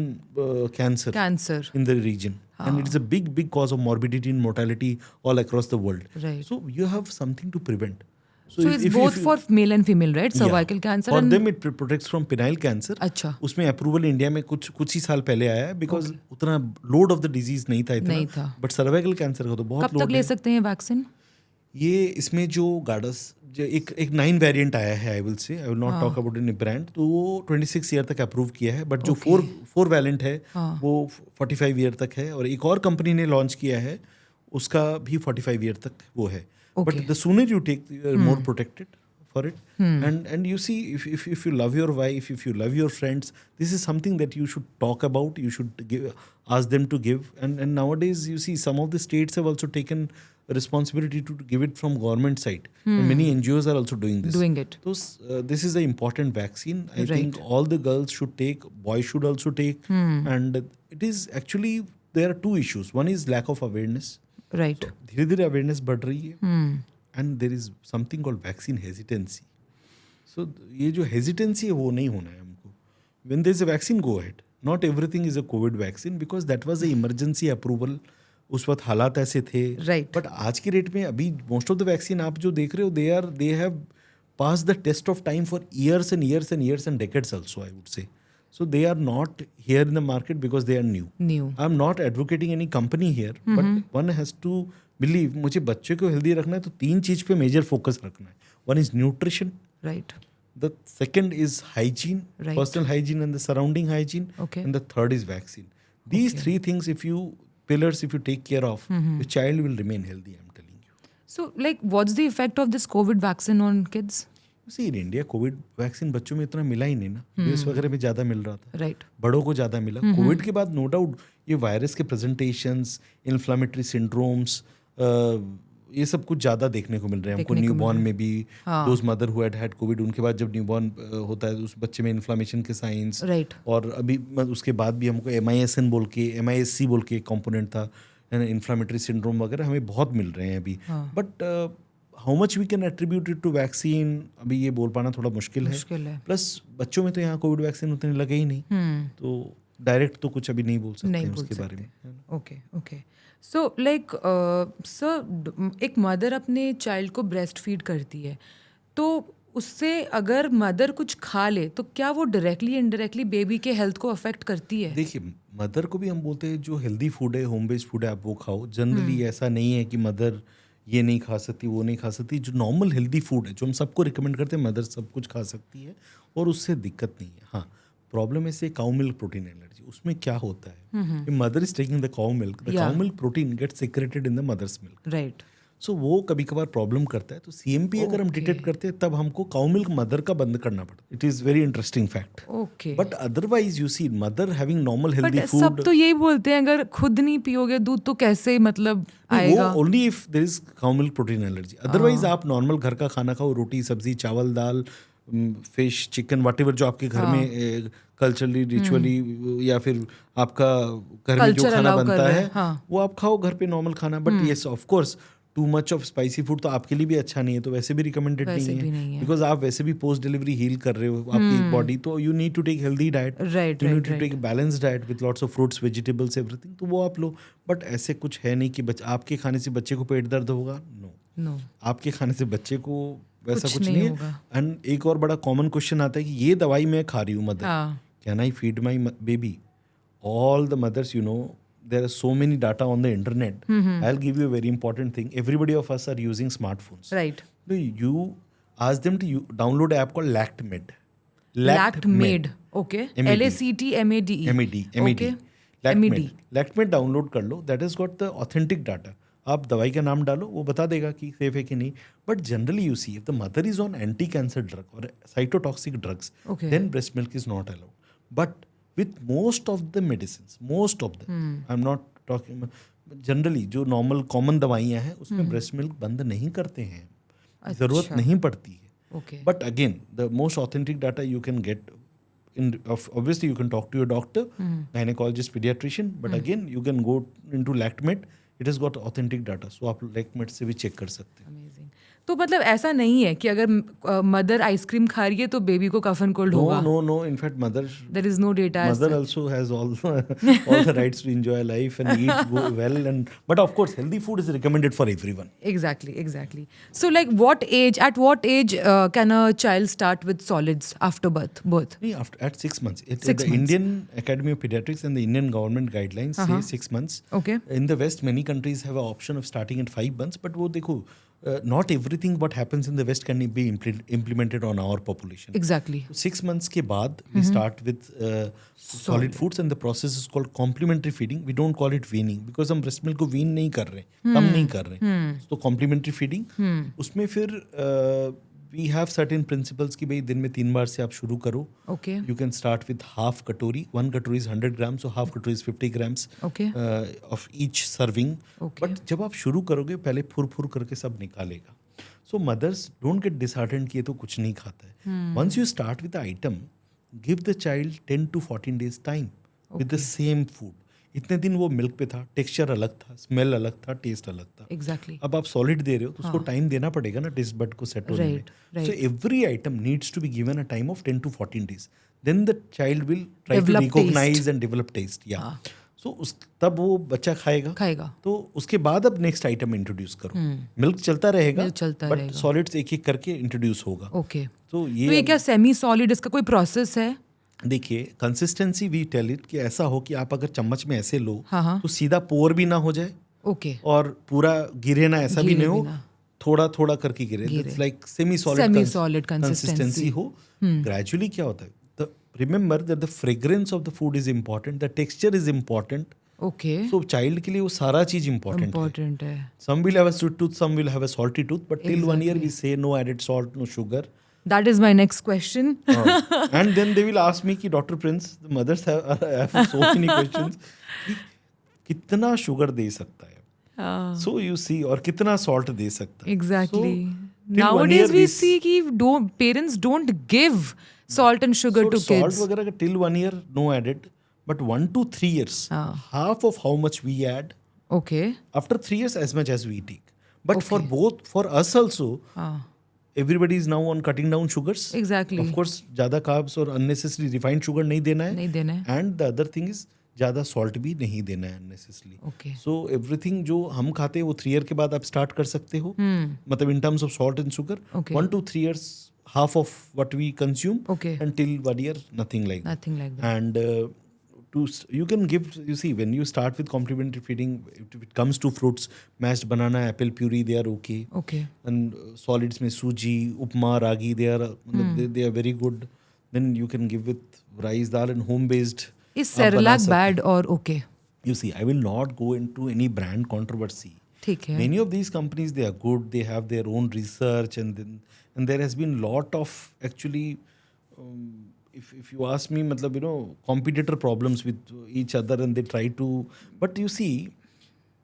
cancer Cancer. in the region. And it is a big cause of morbidity and mortality all across the world. Right. So you have something to prevent. So it's both for male and female, right? Cervical cancer. For and them it protects from penile cancer. अच्छा. उसमें approval India में कुछ ही साल पहले आया है because उतना load of the disease नहीं था इतना. नहीं था. बट सर्वाइकल कैंसर का तो बहुत कब लोड तक ले सकते हैं वैक्सीन? ये इसमें जो गार्डस एक 9 वेरिएंट आया है, I will not talk about any brand, तो वो 26 ईयर तक अप्रूव किया है. बट जो 4 वैलेंट है वो 45 ईयर तक है. और एक और कंपनी ने लॉन्च किया है उसका भी 45 ईयर तक वो है. But the sooner you take more protected for it. And you see, if you love your wife, if you love your friends, this is something that you should talk about. You should ask them to give. And nowadays, you see, some of the states have also taken responsibility to give it from government side. And many NGOs are also doing this. Doing it. So this is an important vaccine. I Right. think all the girls should take, boys should also take. And it is actually, there are two issues. One is lack of awareness. Right. धीरे धीरे awareness बढ़ रही है. And there is something called vaccine hesitancy. So ये जो hesitancy है वो नहीं होना है हमको. When there is a vaccine, go ahead. Not everything is a COVID vaccine because that was a emergency approval. उस वक्त हालात ऐसे थे. Right. बट आज की डेट में अभी मोस्ट ऑफ द वैक्सीन आप जो देख रहे हो, they have pass the test of time for years and years and years and decades also, I would say. So they are not here in the market because they are new. New. I'm not advocating any company here, but one has to believe. मुझे बच्चे को healthy रखना है तो 3 चीज पे major focus रखना है. One is nutrition. Right. The second is hygiene, Right. personal hygiene and the surrounding hygiene. Okay. And the third is vaccine. These 3 things, if you take care of, your child will remain healthy, I'm telling you. So, like, what's the effect of this COVID vaccine on kids? See, in India, Covid vaccine बच्चों में इतना मिला ही नहीं ना. US वगैरह में ज़्यादा मिल रहा था. Right. बड़ों को ज़्यादा मिला. कोविड के बाद नो डाउट ये वायरस के प्रेजेंटेशंस, इन्फ्लामेटरी सिंड्रोम्स, ये सब कुछ ज़्यादा देखने को मिल रहे हैं हमको. न्यूबॉर्न में भी those mother who had Covid, उनके बाद जब न्यूबॉर्न होता है उस बच्चे में इन्फ्लामेशन के साइंस. Right. और अभी उसके बाद भी हमको MISN बोल के, MISC बोल के एक कॉम्पोनेंट था, इन्फ्लामेटरी सिंड्रोम वगैरह हमें बहुत मिल रहे हैं अभी. But how much we can attribute it to vaccine, अभी ये बोल पाना थोड़ा मुश्किल है. प्लस बच्चों में तो यहाँ कोविड वैक्सीन उतने लगे ही नहीं, तो डायरेक्ट तो कुछ अभी नहीं बोल सकते हैं उसके बारे में. Okay okay. So like sir, एक मदर अपने चाइल्ड को ब्रेस्ट फीड करती है, तो उससे अगर मदर कुछ खा ले तो क्या वो डायरेक्टली इनडायरेक्टली बेबी के हेल्थ को अफेक्ट करती है? देखिए, मदर को भी हम बोलते हैं जो हेल्दी फूड है, होम बेस्ड फूड है, आप वो खाओ. जनरली ऐसा नहीं है कि मदर ये नहीं खा सकती, वो नहीं खा सकती. जो नॉर्मल हेल्दी फूड है, जो हम सबको रिकमेंड करते हैं, मदर सब कुछ खा सकती है और उससे दिक्कत नहीं है. हाँ, प्रॉब्लम है से काउ मिल्क प्रोटीन एलर्जी. उसमें क्या होता है, mother is taking the cow milk, the cow milk protein gets secreted in the mother's milk. Right. So वो कभी कभार प्रॉब्लम करता है. तो CMP अगर हम डिटेक्ट करते हैं तब हमको काउ मिल्क मदर का बंद करना पड़ता है. It is very interesting fact. Okay. But otherwise you see mother having normal healthy but food. सब तो यही बोलते हैं अगर खुद नहीं पियोगे दूध तो कैसे मतलब आएगा? वो only if there is cow milk protein allergy. Otherwise आप नॉर्मल घर का खाना खाओ, रोटी सब्जी चावल दाल फिश चिकन व्हाटएवर जो आपके घर में कल्चरली रिचुअली या फिर आपका घर में जो खाना बनता है वो आप खाओ घर पे नॉर्मल खाना. But yes of course to much of spicy food तो आपके लिए भी अच्छा नहीं है, तो वैसे भी रिकमेंडेड नहीं है बिकॉज आप वैसे भी पोस्ट डिलीवरी हील कर रहे हो आपकी बॉडी. तो you need to take healthy diet, you need to take balance diet with lots of fruits vegetables everything. तो वो आप लो. बट ऐसे कुछ है नहीं कि आपके खाने से बच्चे को पेट दर्द होगा. नो. आपके खाने से बच्चे को वैसा कुछ नहीं है. एंड एक और बड़ा कॉमन क्वेश्चन आता है कि ये दवाई मैं खा रही हूँ mother, can I feed my baby? All the mothers, you know, there are so many data on the internet. I'll give you a very important thing. Everybody of us are using smartphones. Right. So you ask them to download an app called LactMed. LactMed. Okay. LACTMADE. MAD. LactMed. LactMed download कर लो. That has got the authentic data. आप दवाई का नाम डालो, वो बता देगा कि सेफ है कि नहीं. But generally you see if the mother is on anti cancer drug और cytotoxic drugs, then breast milk is not allowed. But with most of the medicines, most of them, I'm not talking, generally जो normal common दवाइयाँ हैं उसमें breast milk बंद नहीं करते हैं. ज़रूरत नहीं पड़ती है. But again, the most authentic data you can get obviously you can talk to your doctor, gynecologist, pediatrician, but again you can go into LactMed. It has got authentic data, so आप LactMed से भी check कर सकते हैं. Amazing. तो मतलब ऐसा नहीं है कि अगर मदर आइसक्रीम खा रही है तो बेबी को कफन कोल्ड होगा? No. In fact, there is no data. Mother also has all the rights to enjoy life and eat well, but of course, healthy food is recommended for everyone. Exactly. So, like, at what age can a child start with solids after birth? At 6 months. The Indian Academy of Pediatrics and the Indian government guidelines say 6 months. Okay. In the West, many countries have an option of starting at 5 months, but वो देखो, not everything what happens in the West can be implemented on our population. Exactly. 6 months के बाद we start with solid foods and the process is called complementary feeding. We don't call it weaning because हम breast milk को wean नहीं कर रहे, कम नहीं कर रहे. तो complementary feeding, उसमें फिर वी हैव सर्टेन प्रिंसिपल्स कि भाई दिन में 3 बार से आप शुरू करो. Okay. You can start with half katori. 1 katori is 100 grams, so half katori is 50 grams Okay. of each serving. Okay. But जब आप शुरू करोगे पहले फुर करके सब निकालेगा. So mothers don't get disheartened कि ये तो कुछ नहीं खाता है. Once you start with the item, give the child 10 to 14 days time with the same food. इतने दिन वो मिल्क पे था, टेक्सचर अलग था, स्मेल अलग था, टेस्ट अलग था. Exactly. अब आप सॉलिड दे रहे हो तो उसको टाइम देना पड़ेगा ना टेस्ट बड को सेट होने में. Right. So every item needs to be given a time of 10 to 14 days. Then the child will try to Develop recognise and develop taste. या सो उस तब वो बच्चा खाएगा. तो उसके बाद अब नेक्स्ट आइटम इंट्रोड्यूस करो. मिल्क चलता रहेगा, Milk चलता बट रहेगा. सॉलिड्स एक एक करके इंट्रोड्यूस होगा. Okay. तो तो ये ये क्या सेमी सॉलिड इसका कोई प्रोसेस है? देखिए कंसिस्टेंसी वी टेल इट कि ऐसा हो कि आप अगर चम्मच में ऐसे लो हाँ. तो सीधा पोर भी ना हो जाए Okay. और पूरा गिरे ना, ऐसा भी गिरे नहीं भी हो, ना. थोड़ा करके गिरे. It's like semi Semi-solid consistency consistency. हो. ग्रेजुअली क्या होता है, the remember that the fragrance of the food is important, the texture is important. Okay. So child के लिए वो सारा चीज इम्पोर्टेंट है. Important है. Some will have a sweet tooth, some will have a salty tooth, but till 1 year we say no added salt, no sugar. That is my next question. And then they will ask me कि Dr. Prince, the mothers have so many questions कि कितना sugar दे सकता है. So you see, और कितना salt दे सकता है. Exactly. So, till 1 Nowadays year we see कि parents don't give salt and sugar so to salt kids. वगैरह का till 1 year no added, but 1 to 3 years, half of how much we add. Okay. After 3 years, as much as we take. But for us also, everybody is now on cutting down sugars. Exactly. Of course, ज़्यादा carbs और unnecessary refined sugar नहीं देना है. नहीं देना है. And the other thing is ज़्यादा salt भी नहीं देना है unnecessarily. Okay. So everything जो हम खाते हैं वो 3 year के बाद आप start कर सकते हो. मतलब in terms of salt and sugar. Okay. 1 to 3 years, half of what we consume. Okay. Until 1 year, nothing like that. Nothing like that. And you can give, you see, when you start with complementary feeding, if it comes to fruits, mashed banana, apple puree, they are okay. Okay. And solids mein suji, upma, ragi, they are very good. Then you can give with rice, dal and home based. Is Cerelac bad or okay? You see, I will not go into any brand controversy. ठीक है. Many of these companies, they are good, they have their own research, and there has been lot of actually if you ask me, matlab, competitor problems with each other, and they try to, but you see,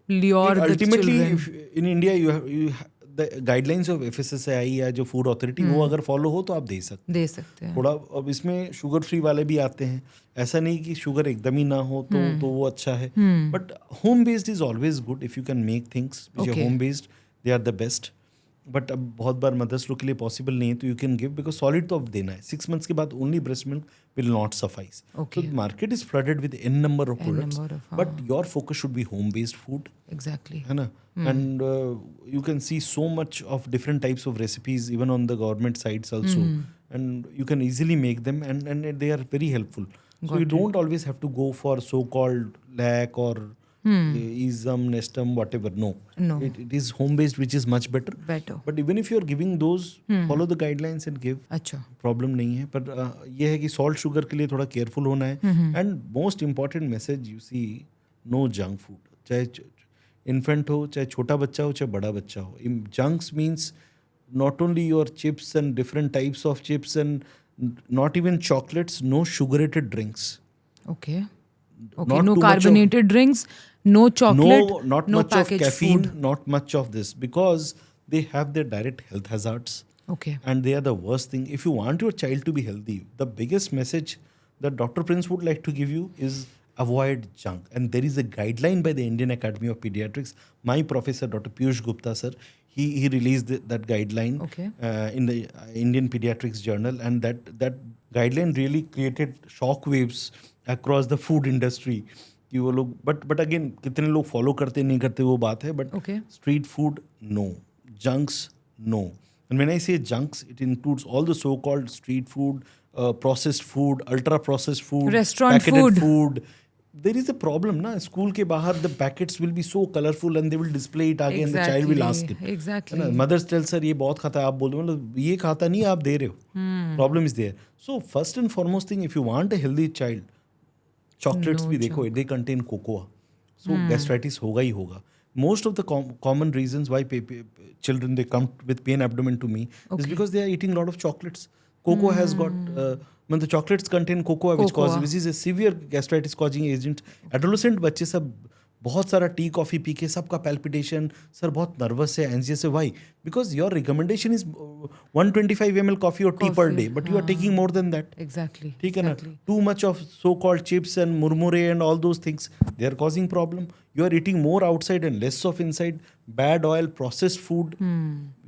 Lure the ultimately children. if in India you have the guidelines of FSSAI या जो food authority वो अगर follow हो तो आप दे सकते दे सकते हैं. थोड़ा. अब इसमें शुगर फ्री वाले भी आते हैं, ऐसा नहीं कि शुगर एकदम ही ना हो तो वो अच्छा है. But home based is always good if you can make things which are home based, they are the best. But अब बहुत बार मदर्स लोग के लिए पॉसिबल नहीं है, तो you can give because solid तो अब देना है. 6 months के बाद only breast milk will not suffice. Okay. So market is flooded with n number of products, number of, but your focus should be home based food. Exactly. है ना. And you can see so much of different types of recipes even on the government sites also, and you can easily make them, and they are very helpful. So you don't always have to go for so-called lac or ism, nestum, whatever. No. It is home based, which is much better. But even if you are giving those, follow the guidelines and give. अच्छा. Problem नहीं है. पर यह है कि salt sugar के लिए थोड़ा केयरफुल होना है. And most important message, you see, no junk food. चाहे इन्फेंट हो, चाहे छोटा बच्चा हो, चाहे बड़ा बच्चा हो. Junks means not only your chips and different types of chips, and not even chocolates, no sugarated drinks. Okay. Not No too much carbonated drinks, no chocolate, not no much of packaged caffeine, food. not much of this, because they have their direct health hazards. Okay. And they are the worst thing. If you want your child to be healthy, the biggest message that Dr. Prince would like to give you is avoid junk. And there is a guideline by the Indian Academy of Pediatrics. My professor, Dr. Piyush Gupta sir, he released that guideline in the Indian Pediatrics Journal, and that guideline really created shock waves across the food industry. कि वो लोग but again कितने लोग follow करते नहीं करते वो बात है. But street food, no. Junks, no. And when I say junks, it includes all the so-called street food, processed food, ultra-processed food, restaurant packeted food. There is a problem, na? School के बाहर the packets will be so colorful and they will display it again, and the child will ask it. Exactly. Mothers tell sir ये बहुत खाता है, आप बोल दो मतलब ये खाता नहीं, आप दे रहे हो. Problem is there. So first and foremost thing, if you want a healthy child, chocolates भी देखो, they contain cocoa. So gastritis होगा ही होगा. most of the common reasons why children they come with pain abdomen to me is because they are eating a lot of chocolates. Cocoa has got when the chocolates contain cocoa which is a severe gastritis causing agent. Adolescent बच्चे सब बहुत सारा tea coffee P के सबका palpitation, sir बहुत nervous है, anxious है. Why? Because your recommendation is 125 ml coffee और tea per day, but you are taking more than that. Exactly. ठीक है ना? Too much of so called chips and murmure and all those things, they are causing problem. You are eating more outside and less of inside. Bad oil, processed food,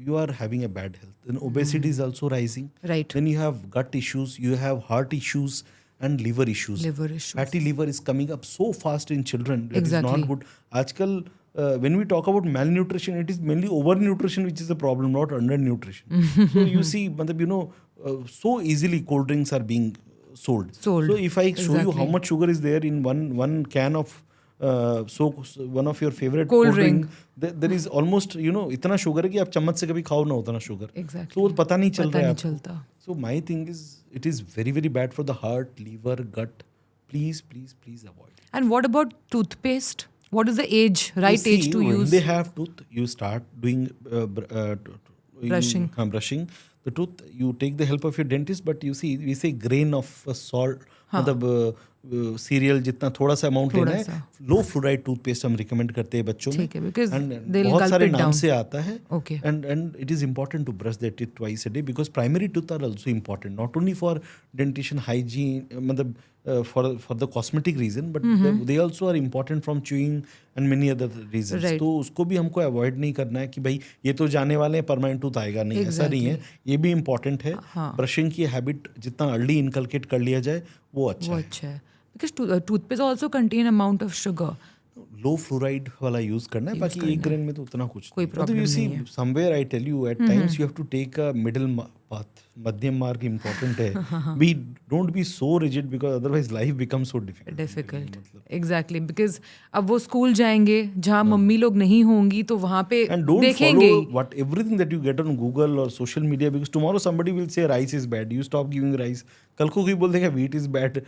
you are having a bad health. Then obesity is also rising. Right. Then you have gut issues, you have heart issues and liver issues. Fatty liver is coming up so fast in children. That is not good. Aajkal, when we talk about malnutrition, it is mainly overnutrition which is the problem, not undernutrition. So you see, so easily cold drinks are being sold. So if I show you how much sugar is there in one can of one of your favorite cold drink, there is almost इतना sugar है कि आप चम्मच से कभी खाओ ना उतना शुगर. Exactly. So पता नहीं चल रहा है. So my thing is, it is very very bad for the heart, liver, gut. Please avoid. And what about toothpaste? What is the age, right age to use? When they have tooth, you start doing brushing. Brushing the tooth. You take the help of your dentist, but you see, we say grain of salt. मतलब serial जितना थोड़ा सा amount लेना है. लो fluoride toothpaste हम recommend करते हैं बच्चों में. बहुत सारे नाम से आता है. And it is important to brush that teeth twice a day, because primary tooth are also important, not only for dentition hygiene, मतलब for the cosmetic reason, but they also are important from chewing and many other reasons. Right. तो उसको भी हमको avoid नहीं करना है कि भाई ये तो जाने वाले हैं, परमानेंट टूथ आएगा नहीं. ऐसा नहीं है. ये भी इम्पोर्टेंट है. ब्रशिंग की हैबिट जितना अर्ली इनकलकेट कर लिया जाए वो अच्छा है. Because toothpaste also contain amount of sugar. Low fluoride वाला यूज करना है, बाकी एक ग्रेन में तो उतना कुछ कोई प्रॉब्लम नहीं है. Somewhere I tell you at times you have to take a middle path. मध्यम मार्ग इम्पोर्टेंट है. Be don't be so rigid, because otherwise life becomes so difficult. Exactly. Because अब वो स्कूल जाएंगे जहाँ मम्मी लोग नहीं होंगी, तो वहाँ पे देखेंगे what everything that you get on Google or social media, because tomorrow somebody will say rice is bad, you stop giving rice. कल को कोई बोल देगा wheat is bad.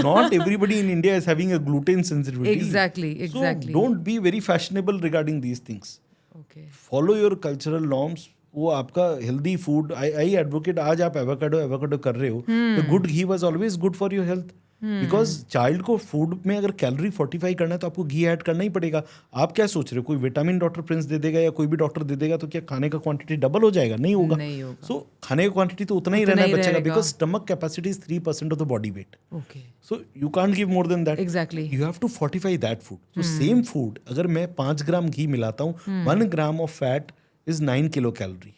Not everybody in India is having a gluten sensitivity. Exactly. So don't be very fashionable regarding these things. Okay. Follow your cultural norms. वो आपका healthy food. आई advocate, आज आप avocado कर रहे हो, तो good ghee was always good for your health. Because child को food में अगर कैलोरी फोर्टिफाई करना है तो आपको घी ऐड करना ही पड़ेगा. आप क्या सोच रहे हो, कोई विटामिन डॉक्टर प्रिंस दे देगा या कोई भी डॉक्टर दे देगा तो क्या खाने का क्वांटिटी डबल हो जाएगा? नहीं होगा. सो खाने का क्वांटिटी तो उतना ही रहना है बच्चे का, because stomach capacity is 3% of the body weight. So you can't give more than that. Exactly. You have to fortify that food. So same food अगर मैं 5 ग्राम घी मिलाता हूँ, 1 gram of fat is 9 kilo calorie.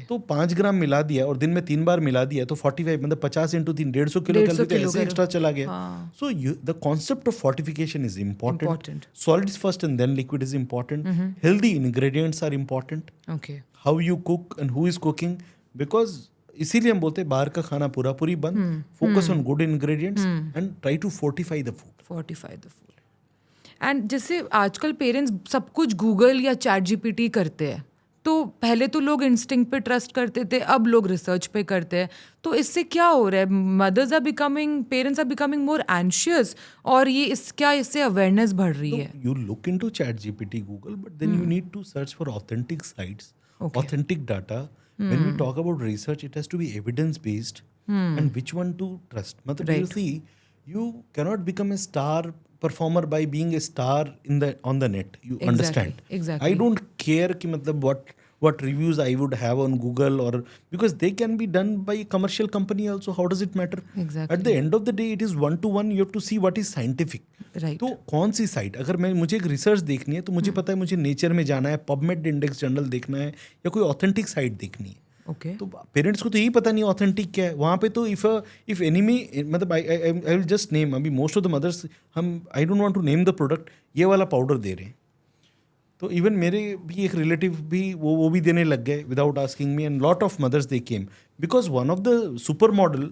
तो 5 ग्राम मिला दिया और दिन में 3 बार मिला दिया तो 45, मतलब 50 into 3 150 किलो कैलोरी तो ऐसे एक्स्ट्रा चला गया. So the concept of fortification is important. Solids first and then liquid is important. Healthy ingredients are important. How you cook and who is cooking, because इसीलिए हम बोलते हैं बाहर का खाना पूरी बंद. Focus on good ingredients and try to fortify the food. And जैसे आजकल पेरेंट्स सब कुछ गूगल या चैट जीपीटी करते हैं, तो पहले तो लोग इंस्टिंक्ट पे ट्रस्ट करते थे, अब लोग रिसर्च पे करते हैं. तो इससे क्या हो रहा है? Parents are becoming more anxious, और ये इससे अवेयरनेस बढ़ रही है. You look into ChatGPT, Google, but then you need to search for authentic sites, authentic data. When we talk about research, it has to be evidence based and which one to trust. मतलब you see, you cannot become a star performer by being a star on the net. You understand? Exactly. I don't care कि मतलब what reviews I would have on Google, or because they can be done by a commercial company also. How does it matter? Exactly. At the end of the day, it is 1-to-1. You have to see what is scientific. Right. तो कौन सी site, अगर मुझे एक research देखनी है तो मुझे पता है मुझे नेचर में जाना है, पबमेड इंडेक्स जर्नल देखना है, या कोई ऑथेंटिक साइट देखनी है. तो पेरेंट्स को तो यही पता नहीं ऑथेंटिक क्या है वहाँ पे. तो इफ एनिमी, मतलब आई विल जस्ट नेम, अभी most of the mothers, I don't want to name the product, ये वाला पाउडर दे रहे हैं. तो इवन मेरे भी एक रिलेटिव भी वो भी देने लग गए without asking me, and lot of mothers they came because one of the super model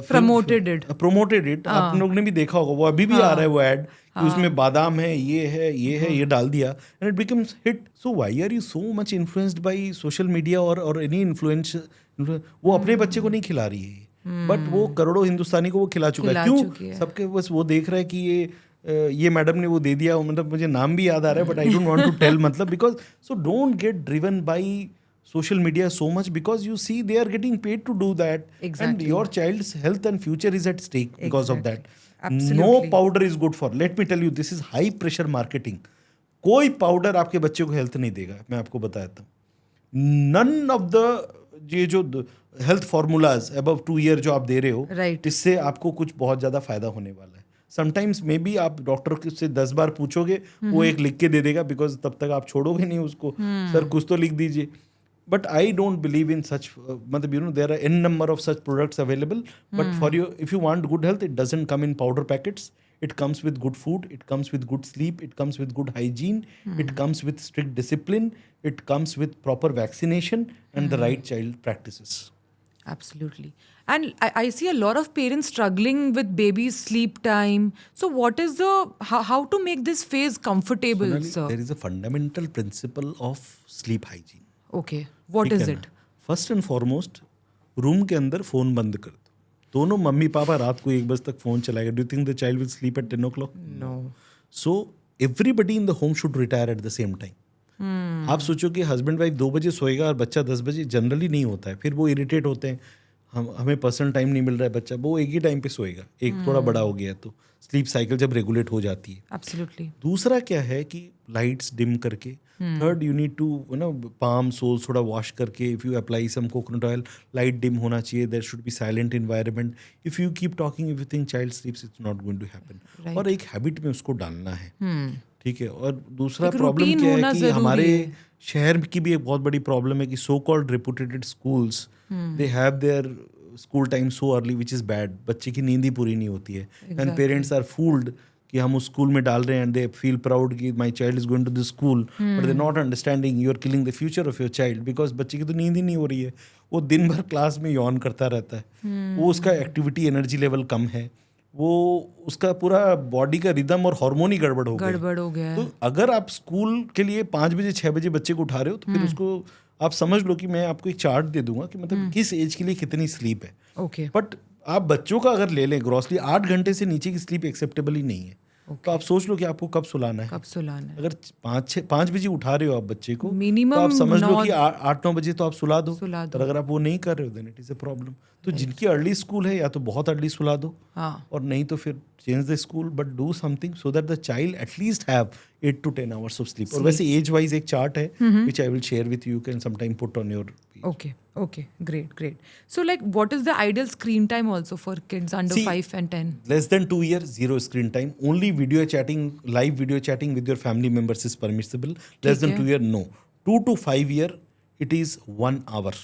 promoted it. आप लोग ने भी देखा होगा, वो अभी भी आ रहा है वो एड, उसमें बादाम है, ये डाल दिया, and it becomes hit. So why are you so much influenced by social media और एनी इन्फ्लुएंस? वो अपने बच्चे को नहीं खिला रही है, बट वो करोड़ों हिंदुस्तानी को वो खिला चुका है. क्यों? सबके बस वो देख रहा है कि ये ये मैडम ने वो दे दिया, मतलब मुझे नाम भी याद आ रहा है but I don't want to tell, मतलब because so don't get driven by social media so much because you see they are getting paid to do that. Exactly. And your child's health and future is at stake because of that. Absolutely. No powder is good for, let me tell you, this is high pressure marketing. कोई powder आपके बच्चे को health नहीं देगा, मैं आपको बताता हूँ. नन ऑफ द ये जो हेल्थ फॉर्मूलाज अबव 2 ईयर जो आप दे रहे हो, Right. इससे आपको कुछ बहुत ज़्यादा फायदा होने वाला है. समटाइम्स मे बी आप डॉक्टर से 10 बार पूछोगे, वो एक लिख के दे देगा, बिकॉज तब तक आप छोड़ोगे नहीं उसको. सर कुछ तो लिख दीजिए. But I don't believe in such, matlab, you know, there are n number of such products available. But for you, if you want good health, it doesn't come in powder packets. It comes with good food. It comes with good sleep. It comes with good hygiene. It comes with strict discipline. It comes with proper vaccination and the right child practices. Absolutely. And I see a lot of parents struggling with baby's sleep time. So what is how to make this phase comfortable, Sonali, sir? there is a fundamental principle of sleep hygiene. Okay. What is it? First and foremost, room के अंदर phone बंद कर दो. दोनों mummy papa रात को 1 बजे तक फोन चलाएगा. Do you think the child will sleep at 10 o'clock? No. So everybody in the home should retire at the same time. आप सोचो कि हस्बैंड वाइफ 2 बजे सोएगा और बच्चा 10 बजे, जनरली नहीं होता है. फिर वो इरिटेट होते हैं, हमें पर्सनल टाइम नहीं मिल रहा है, बच्चा वो एक ही टाइम पे सोएगा. एक थोड़ा बड़ा हो गया तो स्लीप साइकिल जब रेगुलेट हो जाती है. Absolutely. दूसरा क्या है कि लाइट्स डिम करके. Third, you need to palm soles थोड़ा वॉश करके, if you apply some coconut oil, light dim होना चाहिए. There should be silent environment. If you keep talking, if you think child sleeps, it's not going to happen. और एक habit में उसको डालना है. ठीक है. और दूसरा एक प्रॉब्लम routine क्या होना है कि जरूरी हमारे है. शहर की भी एक बहुत बड़ी प्रॉब्लम है कि so called reputed schools, they have their school time so early, which is bad. बच्चे की नींद ही पूरी नहीं होती है. एंड पेरेंट्स आर फूल्ड कि हम उस स्कूल में डाल रहे हैं, एंड दे फील प्राउड कि my child is going to this school, but they not understanding you are killing the future of your child, because बच्चे की तो नींद ही नहीं हो रही है. वो दिन भर क्लास में यौन करता रहता है. वो उसका एक्टिविटी एनर्जी लेवल कम है. वो उसका पूरा बॉडी का रिदम और हार्मोन ही गड़बड़ हो गया है. तो अगर आप स्कूल के लिए 5 बजे 6 बजे बच्चे को उठा रहे हो, तो फिर उसको आप समझ लो कि मैं आपको एक चार्ट दे दूंगा कि मतलब किस एज के लिए कितनी स्लीप है. Okay. बट आप बच्चों का अगर ले लें ग्रॉसली, 8 घंटे से नीचे की स्लीप एक्सेप्टेबल ही नहीं है. तो आप सोच लो कि आपको कब सुलाना है. अगर 5 बजे उठा रहे हो आप बच्चे को, Minimum तो आप समझ लो 9 कि 8-9 बजे तो आप सुला दो. सुला दो. पर अगर आप वो नहीं कर रहे हो, then it is a problem. तो जिनकी अर्ली स्कूल है, या तो बहुत अर्ली सुला दो, और नहीं तो फिर change the school, but do something so that the child at least have 8 to 10 hours of sleep. और वैसे एज वाइज एक चार्ट है which I will share with you, can sometime put on your. Okay, great. So like, what is the ideal screen time also for kids under 5 and 10? Less than 2 years, 0 screen time. Only video chatting, live video chatting with your family members is permissible. Less than 2 year, no. 2 to 5 year, it is 1 hour.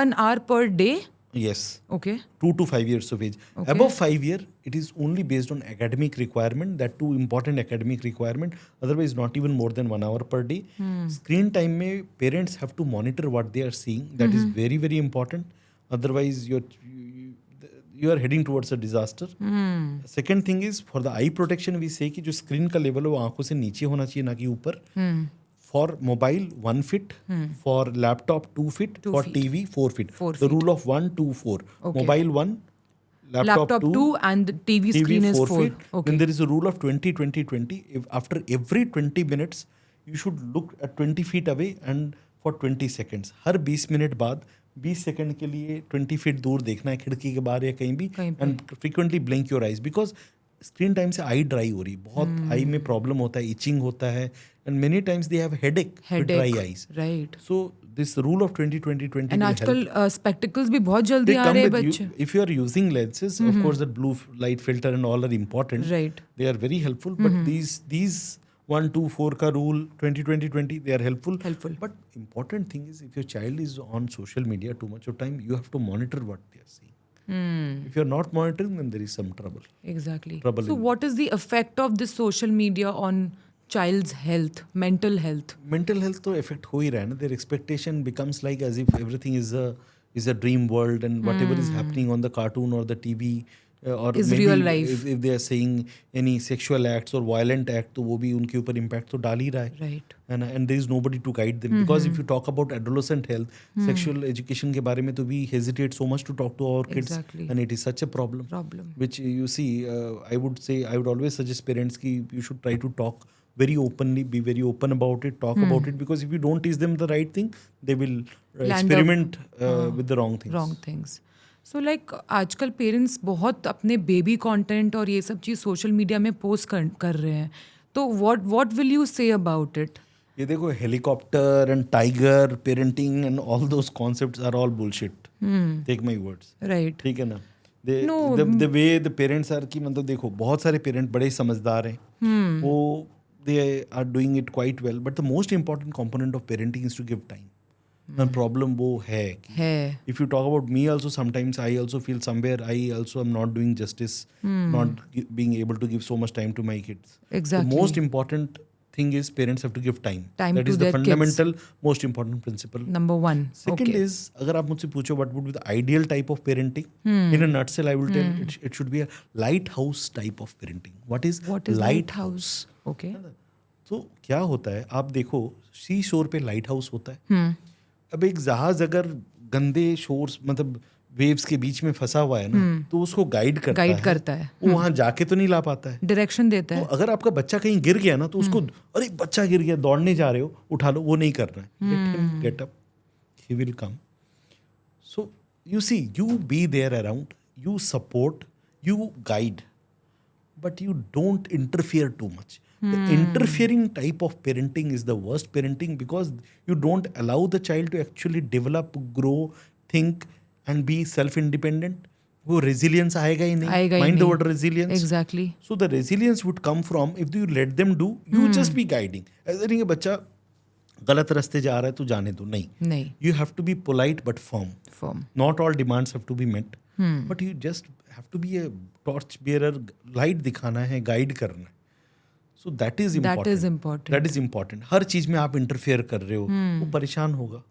1 hour per day? Yes. Okay. 2 to 5 years of age. Okay. Above 5 year, it is only based on academic requirement. That too important academic requirement. Otherwise, not even more than 1 hour per day. Screen time mein parents have to monitor what they are seeing. That is very, very important. Otherwise, you are heading towards a disaster. Second thing is, for the eye protection, we say कि जो screen का level है वो आंखों से नीचे होना चाहिए, ना कि ऊपर. For mobile, 1 feet. For laptop, 2 feet. For TV, 4 feet. The rule of 1, 2, 4. Okay. Mobile 1, laptop 2, and the TV screen is 4 feet. Okay. Then there is a rule of 20, 20, 20. If after every 20 minutes, you should look at 20 feet away and for 20 seconds. Her 20 minute बाद 20 second के लिए 20 feet दूर देखना है, खिड़की के बाहर या कहीं भी. And frequently blink your eyes, because screen time से आई ड्राई हो रही, बहुत आई में प्रॉब्लम होता है, इचिंग होता है, and many times they have headache with dry eyes. Right. So this rule of 20-20-20 and आजकल स्पेक्टिकल्स भी बहुत जल्दी आ रहे हैं बच्चे. If you are using lenses, of course that blue light filter and all are important. Right. They are very helpful, but these 1, 2, 4 ka rule, 20-20-20, they are helpful. But important thing is, if your child is on social media too much of time, you have to monitor what they are seeing. If you are not monitoring, then there is some trouble. Exactly. Trouble So what is the effect of this social media on child's health, mental health? Mental health तो affect हो ही रहा है ना. Their expectation becomes like as if everything is a dream world, and whatever is happening on the cartoon or the TV, और Is maybe real life. if they are saying any sexual acts or violent act, तो वो भी उनके ऊपर impact तो डाल ही रहा है. Right. And there is nobody to guide them, because if you talk about adolescent health, sexual education के बारे में तो we hesitate so much to talk to our kids. Exactly. And it is such a problem. Which you see, I would always suggest parents ki you should try to talk very openly, be very open about it, talk about it, because if you don't teach them the right thing, they will experiment with the wrong things. So like आजकल parents बहुत अपने baby content और ये सब चीज़ social media में post कर रहे हैं, तो what will you say about it? ये देखो, helicopter and tiger parenting and all those concepts are all bullshit. Take my words. Right. ठीक है ना. The way the parents are की, मतलब देखो, बहुत सारे पेरेंट बड़े समझदार हैं, वो they are doing it quite well, but the most important component of parenting is to give time. Problem वो है. If you talk about me also, sometimes I also feel somewhere I also am not doing justice, not being able to give so much time to my kids. The most important thing is parents have to give time. That is the fundamental most important principle. Number 1. Second is, agar aap mujhse pucho what would be the ideal type of parenting, in a nutshell I will tell it should be a lighthouse type of parenting. What is lighthouse? Okay. तो क्या होता है, आप देखो सी शोर पे light house होता है. अब एक जहाज अगर गंदे शोर्स, मतलब वेव्स के बीच में फंसा हुआ है ना, तो उसको गाइड करता है. वो वहां जाके तो नहीं ला पाता है, डायरेक्शन देता है. तो अगर आपका बच्चा कहीं गिर गया ना, तो उसको अरे बच्चा गिर गया, दौड़ने जा रहे हो, उठा लो, वो नहीं करना है. Let him get up, he will come. So you see, you be there around, you support, you guide, but you don't interfere too much. The interfering type of parenting is the worst parenting, because you don't allow the child to actually develop, grow, think and be self-independent. वो resilience आएगा ही नहीं. Mind the word resilience. Exactly. So the resilience would come from if you let them do, you just be guiding. ऐसा नहीं कि बच्चा गलत रास्ते जा रहा है तो जाने दो, नहीं. You have to be polite but firm. Not all demands have to be met. But you just have to be a torch bearer, light दिखाना है, guide करना है. So that is important. हर चीज में आप इंटरफेयर कर रहे हो, वो परेशान होगा.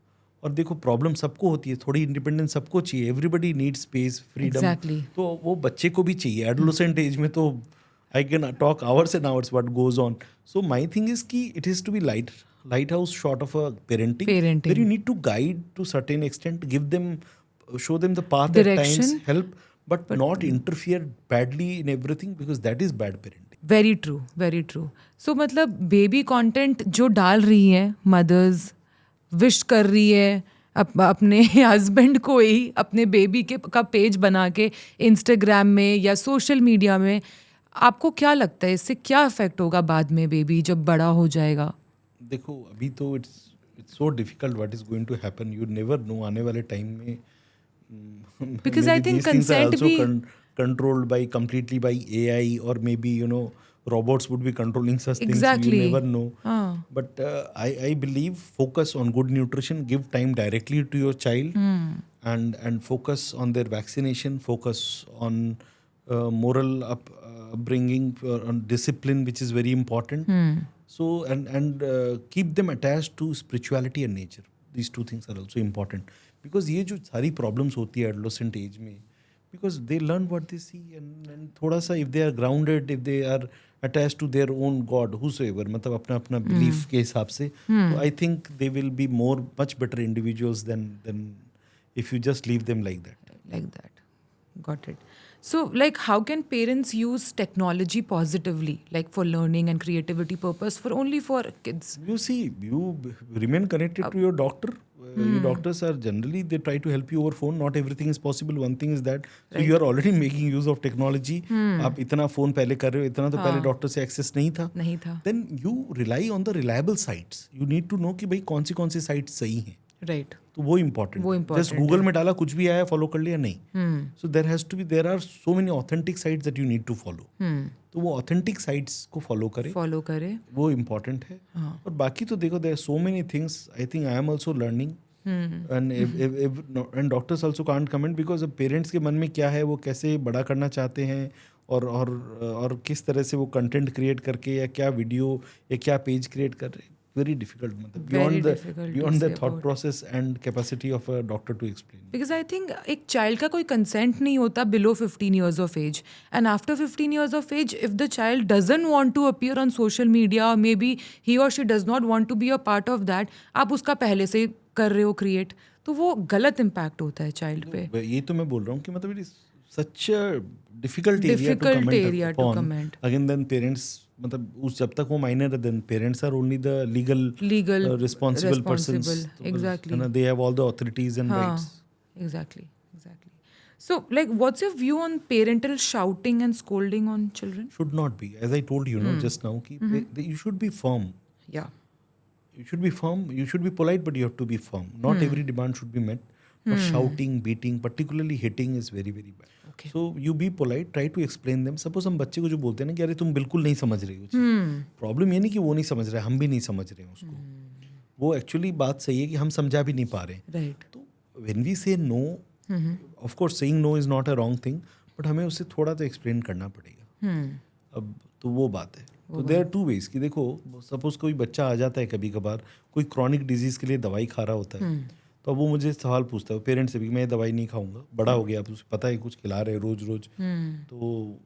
और देखो, प्रॉब्लम सबको होती है, थोड़ी इंडिपेंडेंस सबको चाहिए. Everybody needs space, freedom. तो वो बच्चे को भी चाहिए. एडोलेसेंट एज में तो I can talk hours and hours what goes on. So my thing is कि it is to be lighthouse short of a parenting, where you need to guide to certain extent, give them, show them the path, direction, at times help, but not interfere badly in everything, because that is bad parenting. Very true. So मतलब baby content जो डाल रही हैं mother's, wish कर रही है अपने husband को ही अपने बेबी का पेज बना के इंस्टाग्राम में या सोशल मीडिया में, आपको क्या लगता है इससे क्या इफेक्ट होगा बाद में बेबी जब बड़ा हो जाएगा? देखो, अभी तो it's so difficult what is going to happen. You never know आने वाले टाइम में, बिकॉज आई थिंक कंसेंट भी controlled by completely by AI, or maybe robots would be controlling such things. Exactly. You never know. But I believe focus on good nutrition, give time directly to your child, and focus on their vaccination, focus on moral upbringing, on discipline, which is very important. So and keep them attached to spirituality and nature. These two things are also important, because ये जो सारी problems होती है adolescent age में, because they learn what they see, and थोड़ा सा if they are grounded, if they are attached to their own God, whosoever, मतलब अपना belief के हिसाब से, so I think they will be much better individuals than if you just leave them like that. Got it. So like how can parents use technology positively, like for learning and creativity purpose, for only for kids? You see, you remain connected to your doctor. Your doctors are generally, they try to help you over phone. Not everything is possible. One thing is that, so you are already making use of technology. आप इतना phone पहले कर रहे हो, इतना तो पहले doctor से एक्सेस नहीं था. Then you rely on the reliable sites. You need to know कि भाई कौन सी sites सही हैं. Right. तो वो important. Just Google में डाला, कुछ भी आया, follow कर लिया, नहीं. So there are so many authentic sites that you need to follow. तो वो authentic sites को follow करे, वो important है. और बाकी तो देखो, there are so many things. I think I am also learning. And doctors also can't comment, because अब parents के मन में क्या है, वो कैसे बड़ा करना चाहते हैं, और किस तरह से वो कंटेंट क्रिएट करके, या क्या वीडियो या क्या पेज क्रिएट कर रहे हैं. very difficult, matlab, Very difficult to beyond the say thought about. process and capacity of a doctor to explain. Because I think एक child का कोई consent नहीं होता below 15 years of age. And after 15 years of age, if the child doesn't want to appear on social media or maybe he or she does not want to be a part of that, आप उसका पहले से कर रहे हो create, तो वो गलत impact होता है child पे. ये तो मैं बोल रहा हूँ कि मतलब it is such a difficult area Difficult to comment area to upon. comment. Again, then parents, मतलब उस जब तक वो minor है, then parents are only the legal responsible persons. Exactly. है ना, they have all the authorities and rights. Exactly. So, like, what's your view on parental shouting and scolding on children? Should not be, as I told you, just now, कि you should be firm. Yeah. You should be firm. You should be polite, but you have to be firm. Not every demand should be met. But shouting, beating, particularly hitting is very, very bad. Okay. So you be polite. Try to explain them. Suppose हम बच्चे को जो बोलते हैं ना कि अरे तुम बिल्कुल नहीं समझ रही हो, प्रॉब्लम ये नहीं कि वो नहीं समझ रहा है, हम भी नहीं समझ रहे हैं उसको. वो एक्चुअली बात सही है कि हम समझा भी नहीं पा रहे हैं. Right. तो when we say no, of course saying no is not a wrong thing, but हमें उसे थोड़ा तो explain करना पड़ेगा. अब तो वो बात है. तो देयर आर टू वेज कि देखो, सपोज कोई बच्चा आ जाता है कभी कभार, कोई क्रॉनिक डिजीज के लिए दवाई खा रहा होता है, तो अब वो मुझे सवाल पूछता है पेरेंट्स से भी, मैं दवाई नहीं खाऊंगा, बड़ा हो गया, अब उसे पता है कुछ खिला रहे रोज रोज, तो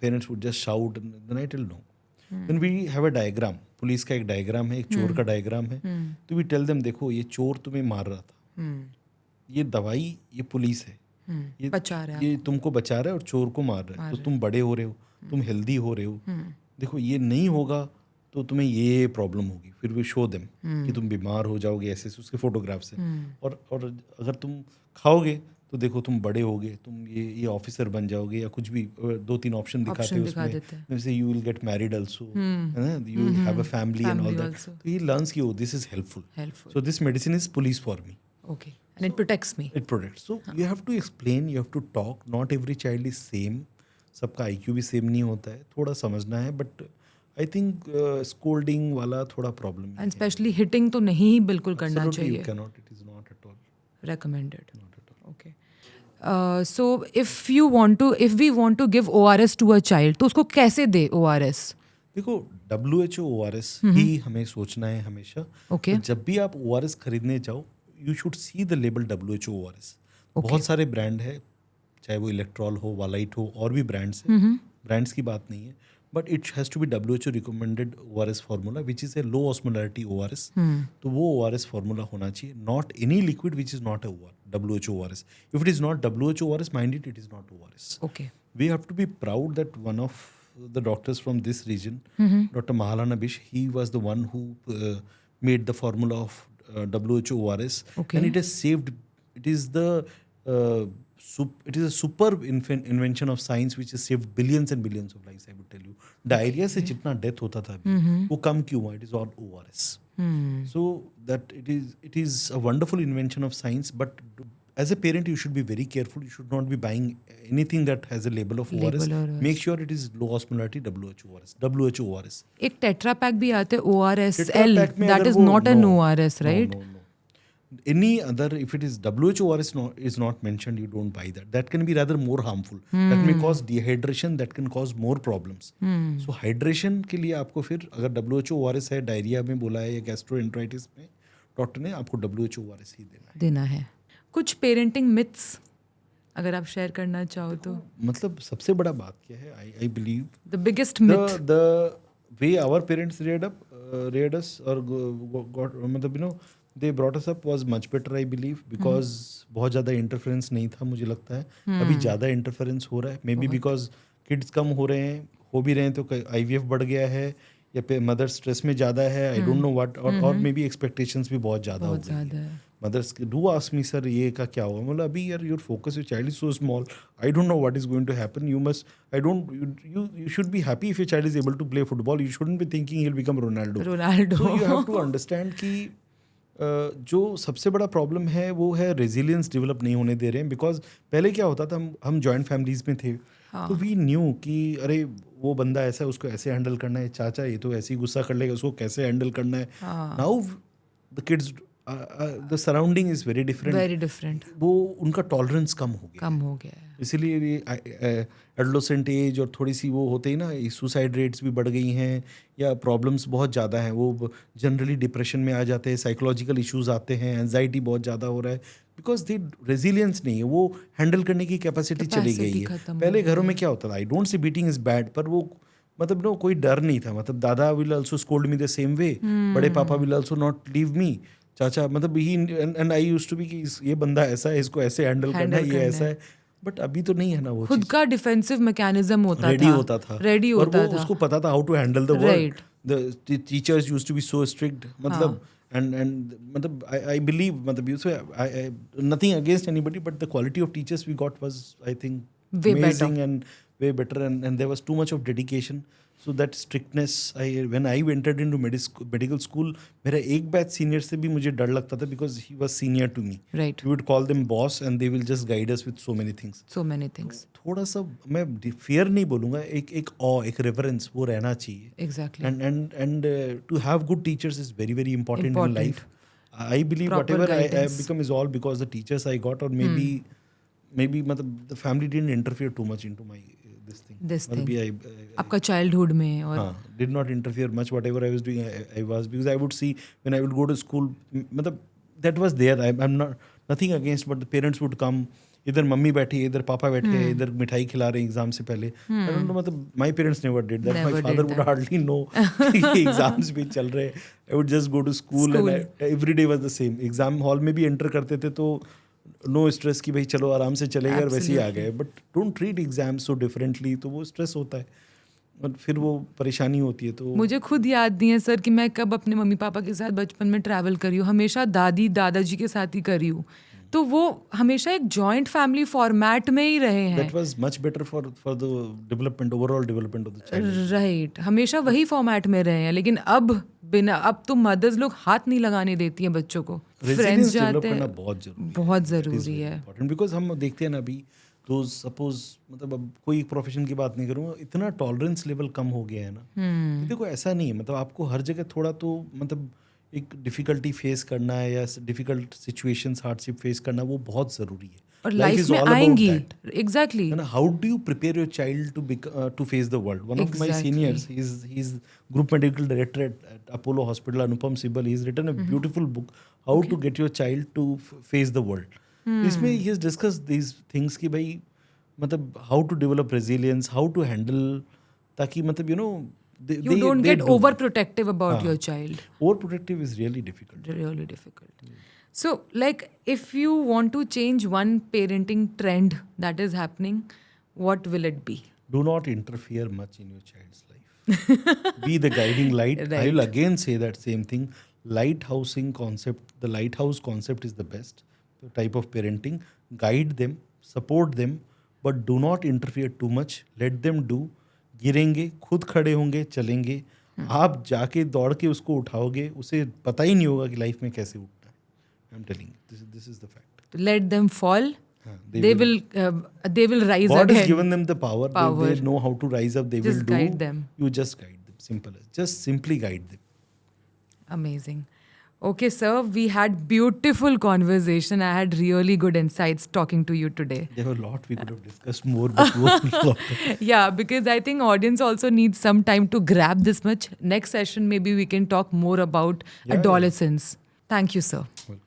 parents would just shout, then I tell no. Then we have a diagram, police का एक डायग्राम है, एक चोर का डायग्राम है, तो वी टेल देम देखो ये चोर तुम्हें मार रहा था, ये दवाई ये पुलिस है, ये बचा रहा है, ये तुमको बचा रहा है और चोर को मार रहा है, तो तुम बड़े हो रहे हो, तुम हेल्दी हो रहे हो, देखो ये नहीं होगा तो तुम्हें ये प्रॉब्लम होगी. फिर वी शो देम कि तुम बीमार हो जाओगे, ऐसे उसके फोटोग्राफ्स हैं, और अगर तुम खाओगे तो देखो तुम बड़े होगे, तुम ये ऑफिसर बन जाओगे, या कुछ भी 2-3 ऑप्शन दिखाते हैं उसमें, जैसे you will get married also, you have a family and all that. तो ही लर्न्स कि this is helpful, so this medicine is police for me. Okay. And it protects me. It protects. So you have to explain, you have to talk. Not every child is same. सबका IQ भी same नहीं होता है, थोड़ा समझना है, but I think scolding वाला थोड़ा प्रॉब्लम है. And especially hitting तो नहीं ही बिल्कुल करना चाहिए. You cannot, it is not at all recommended. Not at all. Okay. So if we want to give ORS to a child, तो उसको कैसे दे ORS? देखो, WHO ORS ही हमें सोचना है हमेशा. Okay. जब भी आप ORS खरीदने जाओ, you should see the label WHO ORS. बहुत सारे ब्रांड है, चाहे वो इलेक्ट्रॉल हो, वालाइट हो, और भी ब्रांड्स हैं, ब्रांड्स की बात नहीं है, but it has to be WHO recommended ORS formula which is a low osmolarity ORS. तो वो ORS फार्मूला होना चाहिए, not any liquid which is not a WHO ORS. If it is not WHO ORS, mind it is नॉट ORS. Okay. We have to be proud that one of the doctors from this region, Dr. Mahalana Bish, he was the one who made the formula of WHO ORS, Okay. and it has saved. It is the it is a superb invention of science which has saved billions and billions of lives. I would tell you, diarrhea से जितना death होता था अभी, वो कम क्यों हुआ? It is all ORS. So that it is a wonderful invention of science, but as a parent you should be very careful. You should not be buying anything that has a label of ORS. Make sure it is low osmolarity WHO ORS. एक tetra pack भी आते हैं ORS Tetra L, pack में that अगर is वो- not an no, ORS, right? No. Any other, if it is WHO ORS is not mentioned, you don't buy that. That can be rather more harmful. That may cause dehydration. That can cause more problems. So hydration के लिए आपको फिर, अगर WHO ORS है, diarrhoea में बोला है, या गैस्ट्रोएंटराइटिस में, डॉक्टर ने आपको WHO ORS ही देना है. कुछ पेरेंटिंग मिथ्स अगर आप शेयर करना चाहो तो. मतलब सबसे बड़ा बात क्या है? I believe the biggest myth. the way our parents reared us or got, मतलब they brought us up was much better, I believe, because बहुत ज़्यादा इंटरफेरेंस नहीं था, मुझे लगता है. अभी ज़्यादा इंटरफेरेंस हो रहा है, मे बी बिकॉज किड्स कम हो रहे हैं, हो भी रहे हैं, तो IVF बढ़ गया है, या फिर मदर स्ट्रेस में ज़्यादा है, आई डोंट नो व्हाट, और मे बी एक्सपेक्टेशंस भी बहुत ज़्यादा हो गई है. Mothers do ask me, sir ये का क्या हुआ? मतलब अभी यार, your focus, your child is so small, I don't know what is going to happen. You must, I don't, you should be happy if your child is able to play football. You shouldn't be thinking he will become Ronaldo. So you have to understand कि जो सबसे बड़ा problem है वो है resilience develop नहीं होने दे रहे हैं. बिकॉज पहले क्या होता था, हम जॉइंट फैमिलीज में थे, तो वी न्यू कि अरे वो बंदा ऐसा है, उसको ऐसे हैंडल करना है, चाचा ये तो ऐसे ही गुस्सा कर लेगा, उसको कैसे हैंडल करना है. Now the kids the surrounding is very different. Very different. वो उनका टॉलरेंस कम हो गया. कम हो गया है. इसीलिए एडोलेसेंट एज और थोड़ी सी वो होते ही ना, सुसाइड रेट्स भी बढ़ गई हैं या प्रॉब्लम्स बहुत ज़्यादा हैं. वो जनरली डिप्रेशन में आ जाते हैं, साइकोलॉजिकल इश्यूज आते हैं, एंजाइटी बहुत ज़्यादा हो रहा है बिकॉज दे रेजिलियंस नहीं है, वो हैंडल करने की कैपेसिटी चली गई है. पहले घरों में क्या होता था, I don't say beating is bad, पर वो मतलब नो कोई डर नहीं था. मतलब दादा will also scold me the same way, बड़े पापा will also not leave me, चाचा मतलब he and I used to be कि ये बंदा ऐसा है, इसको ऐसे हैंडल करना है, ये ऐसा है. बट अभी तो नहीं है ना वो खुद का डिफेंसिव मैकेनिज्म होता रेडी होता था. रेडी और होता वो था. उसको पता था how to handle the world. Right. The teachers used to be so strict. मतलब and मतलब I believe मतलब you say I nothing against anybody, but the quality of teachers we got was I think Way amazing better. and way better, and there was too much of dedication. So that strictness, when I entered into medical school, मेरा एक batch senior से भी मुझे डर लगता था because he was senior to me. Right. We would call them boss and they will just guide us with so many things. So many things. थोड़ा सा मैं fear नहीं बोलूँगा, एक awe, एक reverence वो रहना चाहिए. Exactly. And to have good teachers is very very important in Important. life. I believe Proper whatever I have guidance. become is all because the teachers I got, or maybe मतलब the family didn't interfere too much into my this thing. This मतलब thing. I आपका childhood में और did not interfere much. Whatever I was doing, I was, because I would see when I would go to school, मतलब that was there. I'm not nothing against, but the parents would come. इधर mummy बैठी है, इधर पापा बैठे हैं, इधर मिठाई खिला रहे हैं एग्जाम से पहले. I don't know, मतलब my parents never did that. Never My did father would that. hardly know कि एग्जाम्स भी चल रहे हैं. I would just go to school and every day was the same. Exam hall में भी enter करते थे तो नो स्ट्रेस कि भाई चलो आराम से चलेगा और वैसे ही आ गए. But don't treat exam so differently, तो वो स्ट्रेस होता है और फिर वो परेशानी होती है. तो मुझे खुद याद नहीं है सर कि मैं कब अपने मम्मी पापा के साथ बचपन में ट्रैवल करी हूँ. हमेशा दादी दादाजी के साथ ही करी हूँ. तो वो हमेशा एक जॉइंट फैमिली फॉर्मेट में ही रहे हैं. that was much better for the development, overall development of the child. Right. हमेशा वही फॉर्मेट में रहे हैं. लेकिन अब तो मदर्स लोग हाथ नहीं लगाने देती हैं बच्चों को. फ्रेंड्स Resilience जाते develop करना हैं. बहुत जरूरी है. बहुत It is ज़रूरी very है. important because हम देखते हैं ना अभी, तो सपोज मतलब अब कोई प्रोफेशन की बात नहीं करूँगा, इतना टॉलरेंस लेवल कम हो गया है ना. कि देखो ऐसा नहीं है, मतलब आपको हर जगह थोड़ा तो मतलब एक डिफिकल्टी फेस करना है या डिफिकल्ट सिचुएशंस, हार्डशिप फेस करना, वो बहुत ज़रूरी है. और Life लाइफ is में all about आएंगी. that. Exactly. And how do you prepare your child to face the world? One of my Exactly. seniors, he's group medical director at Apollo Hospital, Anupam Sibal. He's written a beautiful book, How to Get Your Child to Face the World. इसमें he has discussed these things कि भाई मतलब how to develop resilience, how to handle, ताकि मतलब you know You don't get overprotective about your child. Overprotective is really difficult. Really difficult. So, like, if you want to change one parenting trend that is happening, what will it be? Do not interfere much in your child's life. Be the guiding light. Right. I will again say that same thing. Lighthousing concept, the lighthouse concept is the best type of parenting. Guide them, support them, but do not interfere too much. Let them do. गिरेंगे, खुद खड़े होंगे, चलेंगे. आप जाके दौड़ के उसको उठाओगे, उसे पता ही नहीं होगा कि लाइफ में कैसे उठना है. I am telling you, this is the fact. Let them fall. They They will rise God again. has given them the power. They know how to rise up. They Just will do. guide them. You just guide them. Simple as. Just simply guide them. Amazing. Okay, sir, we had beautiful conversation. I had really good insights talking to you today. There were a lot we could have discussed more, but lot. Yeah, because I think audience also needs some time to grab this much. Next session, maybe we can talk more about Yeah, adolescence. Thank you, sir. Welcome.